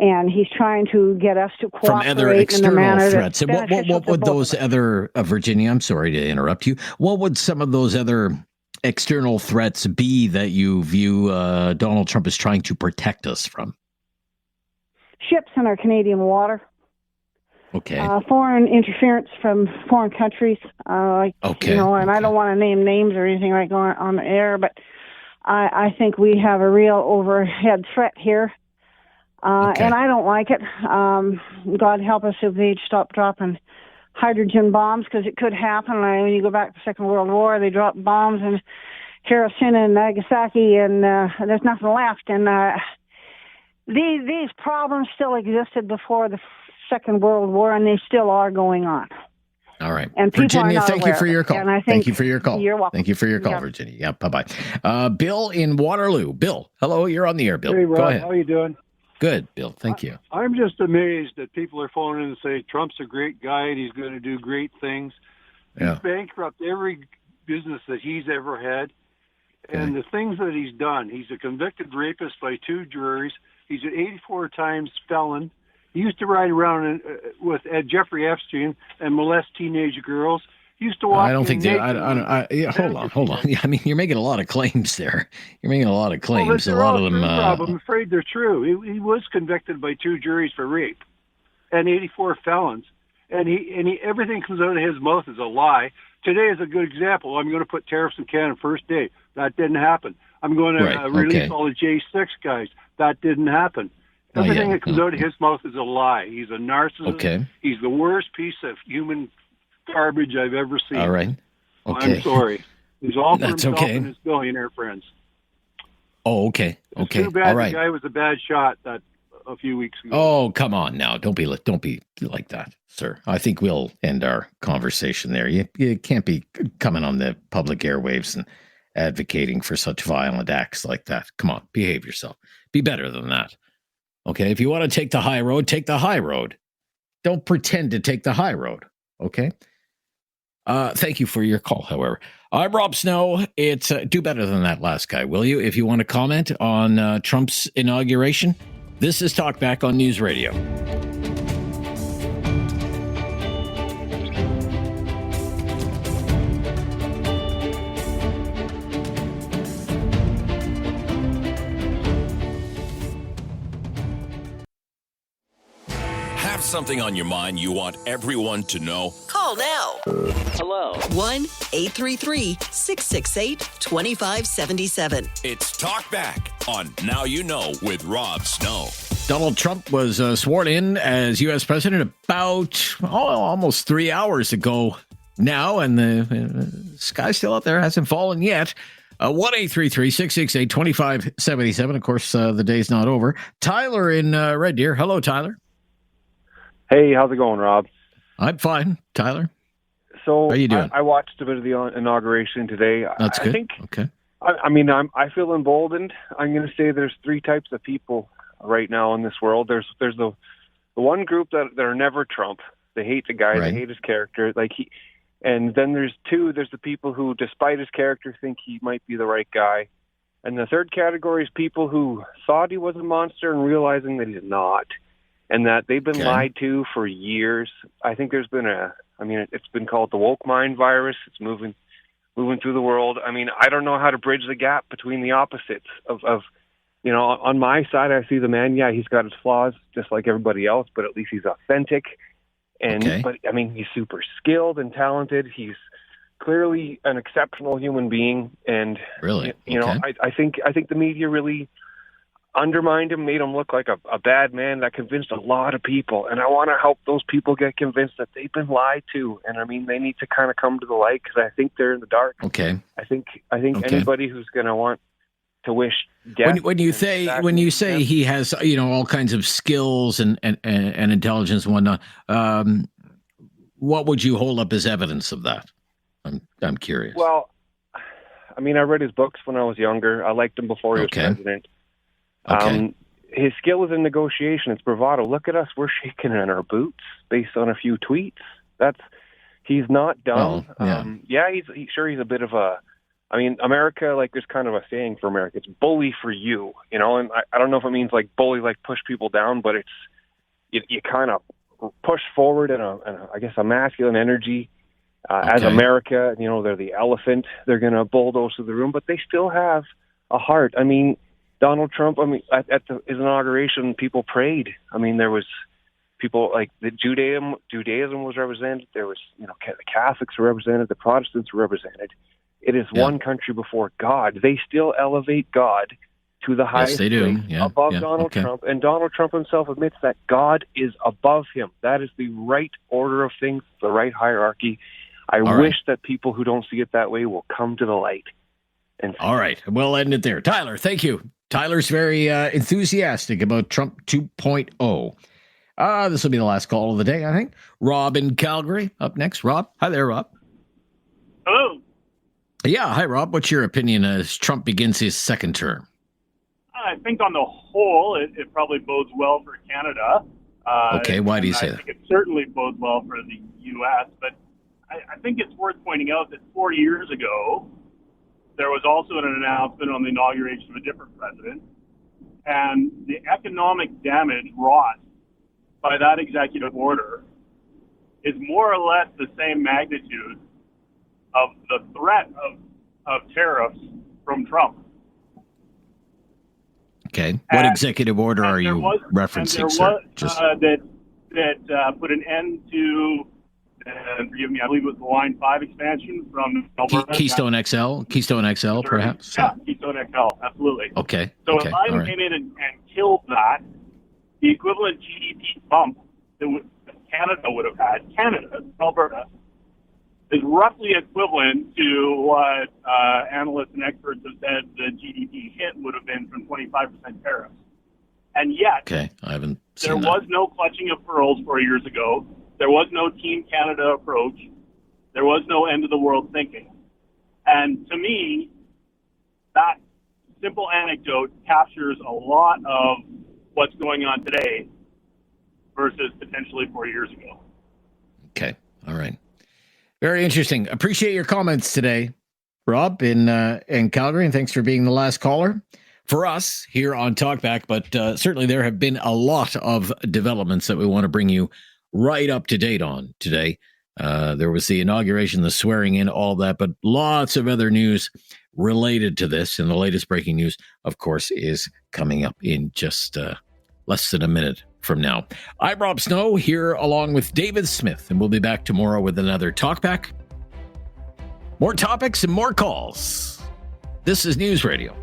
and he's trying to get us to cooperate from other external in a manner threats. And what would those other Virginia? I'm sorry to interrupt you. What would some of those other external threats be that you view Donald Trump is trying to protect us from? Ships in our Canadian water. Okay. Foreign interference from foreign countries. And I don't want to name names or anything like on the air, but I think we have a real overhead threat here. And I don't like it. God help us if they'd stop dropping hydrogen bombs, because it could happen. When you go back to the Second World War, they dropped bombs in Hiroshima and Nagasaki, and there's nothing left. And these problems still existed before the Second World War, and they still are going on. All right. And Virginia, thank you for your call. Thank you for your call. You're welcome. Thank you for your call, Virginia. Yeah, bye-bye. Bill in Waterloo. Bill, hello, you're on the air, Bill. Hey, Rob, go ahead. how are you doing? Good, Bill. Thank you. I'm just amazed that people are phoning in and say Trump's a great guy and he's going to do great things. Yeah. He's bankrupted every business that he's ever had. And the things that he's done, he's a convicted rapist by 2 juries. He's an 84 times felon. He used to ride around with Jeffrey Epstein and molest teenage girls. He used to walk. I don't think that. Hold on. I mean, you're making a lot of claims there. You're making a lot of claims. Well, a lot of them. I'm afraid they're true. He was convicted by 2 juries for rape, and 84 felons, and he everything comes out of his mouth is a lie. Today is a good example. I'm going to put tariffs in Canada first day. That didn't happen. I'm going to release all the J6 guys. That didn't happen. Everything that comes out of his mouth is a lie. He's a narcissist. Okay. He's the worst piece of human garbage I've ever seen. All right. Okay. I'm sorry. He's all for That's himself okay. and his billionaire friends. Oh, okay. Okay. It's too bad all right. the guy was a bad shot a few weeks ago. Oh, come on now. Don't be like that, sir. I think we'll end our conversation there. You can't be coming on the public airwaves and advocating for such violent acts like that. Come on, behave yourself. Be better than that. Okay? If you want to take the high road, take the high road. Don't pretend to take the high road. Okay? Thank you for your call, however. I'm Rob Snow. It's do better than that last guy, will you? If you want to comment on Trump's inauguration, this is Talkback on News Radio. Have something on your mind you want everyone to know? Call now. Hello. 1-833-668-2577. It's Talkback on Now You Know with Rob Snow. Donald Trump was sworn in as U.S. president about almost 3 hours ago now, and the sky's still out there, hasn't fallen yet. 1-833-668-2577. Of course, the day's not over. Tyler in Red Deer. Hello, Tyler. Hey, how's it going, Rob? I'm fine, Tyler. So how are you doing? I watched a bit of the inauguration today. That's good. I think, okay. I feel emboldened. I'm going to say there's three types of people right now in this world. There's the one group that are never Trump. They hate the guy. Right. They hate his character. And then there's two. There's the people who, despite his character, think he might be the right guy. And the third category is people who thought he was a monster and realizing that he's not, and that they've been lied to for years. I think there's been it's been called the woke mind virus. It's moving through the world. I mean, I don't know how to bridge the gap between the opposites of on my side, I see the man. Yeah, he's got his flaws just like everybody else, but at least he's authentic. But I mean, he's super skilled and talented. He's clearly an exceptional human being. And really, I think the media really undermined him, made him look like a bad man. That convinced a lot of people. And I want to help those people get convinced that they've been lied to. And I mean, they need to kind of come to the light, because I think they're in the dark. Okay. I think anybody who's going to want to wish death. When you say he has all kinds of skills and intelligence and whatnot, what would you hold up as evidence of that? I'm curious. Well, I mean, I read his books when I was younger. I liked him before he was president. His skill is in negotiation. It's bravado. Look at us. We're shaking in our boots based on a few tweets. He's not dumb. He's a bit of a, I mean, America, like, there's kind of a saying for America. It's bully for you, and I don't know if it means like bully, like push people down, but it's, you kind of push forward in I guess a masculine energy. As America, they're the elephant. They're going to bulldoze through the room, but they still have a heart. I mean, Donald Trump, at his inauguration, people prayed. I mean, there was people like the Judaism was represented. There was, the Catholics were represented. The Protestants were represented. It is one country before God. They still elevate God to the highest place above Donald Trump. And Donald Trump himself admits that God is above him. That is the right order of things, the right hierarchy. I wish that people who don't see it that way will come to the light. All right. We'll end it there. Tyler, thank you. Tyler's very enthusiastic about Trump 2.0. This will be the last call of the day, I think. Rob in Calgary up next. Rob. Hi there, Rob. Hello. Yeah. Hi, Rob. What's your opinion as Trump begins his second term? I think on the whole, it probably bodes well for Canada. Why do you say that? I think it certainly bodes well for the U.S., but I think it's worth pointing out that 4 years ago, there was also an announcement on the inauguration of a different president, and the economic damage wrought by that executive order is more or less the same magnitude of the threat of tariffs from Trump. Okay. What executive order are you referencing, sir? That put an end to, forgive me, I believe it was the Line 5 expansion from Alberta. Keystone XL, perhaps? Yeah, Keystone XL, absolutely. Okay. So if Biden came in and killed that, the equivalent GDP bump that Canada would have had, Alberta, is roughly equivalent to what analysts and experts have said the GDP hit would have been from 25% tariffs. And yet, I haven't seen there was no clutching of pearls 4 years ago. There was no Team Canada approach. There was no end of the world thinking. And to me, that simple anecdote captures a lot of what's going on today versus potentially 4 years ago. Okay. All right. Very interesting. Appreciate your comments today, Rob, in Calgary, and thanks for being the last caller for us here on Talkback. But certainly there have been a lot of developments that we want to bring you right up to date on today. There was the inauguration, the swearing in, all that, but lots of other news related to this. And the latest breaking news, of course, is coming up in just less than a minute from now. I'm Rob Snow here along with David Smith, and we'll be back tomorrow with another Talkback. More topics and more calls. This is News Radio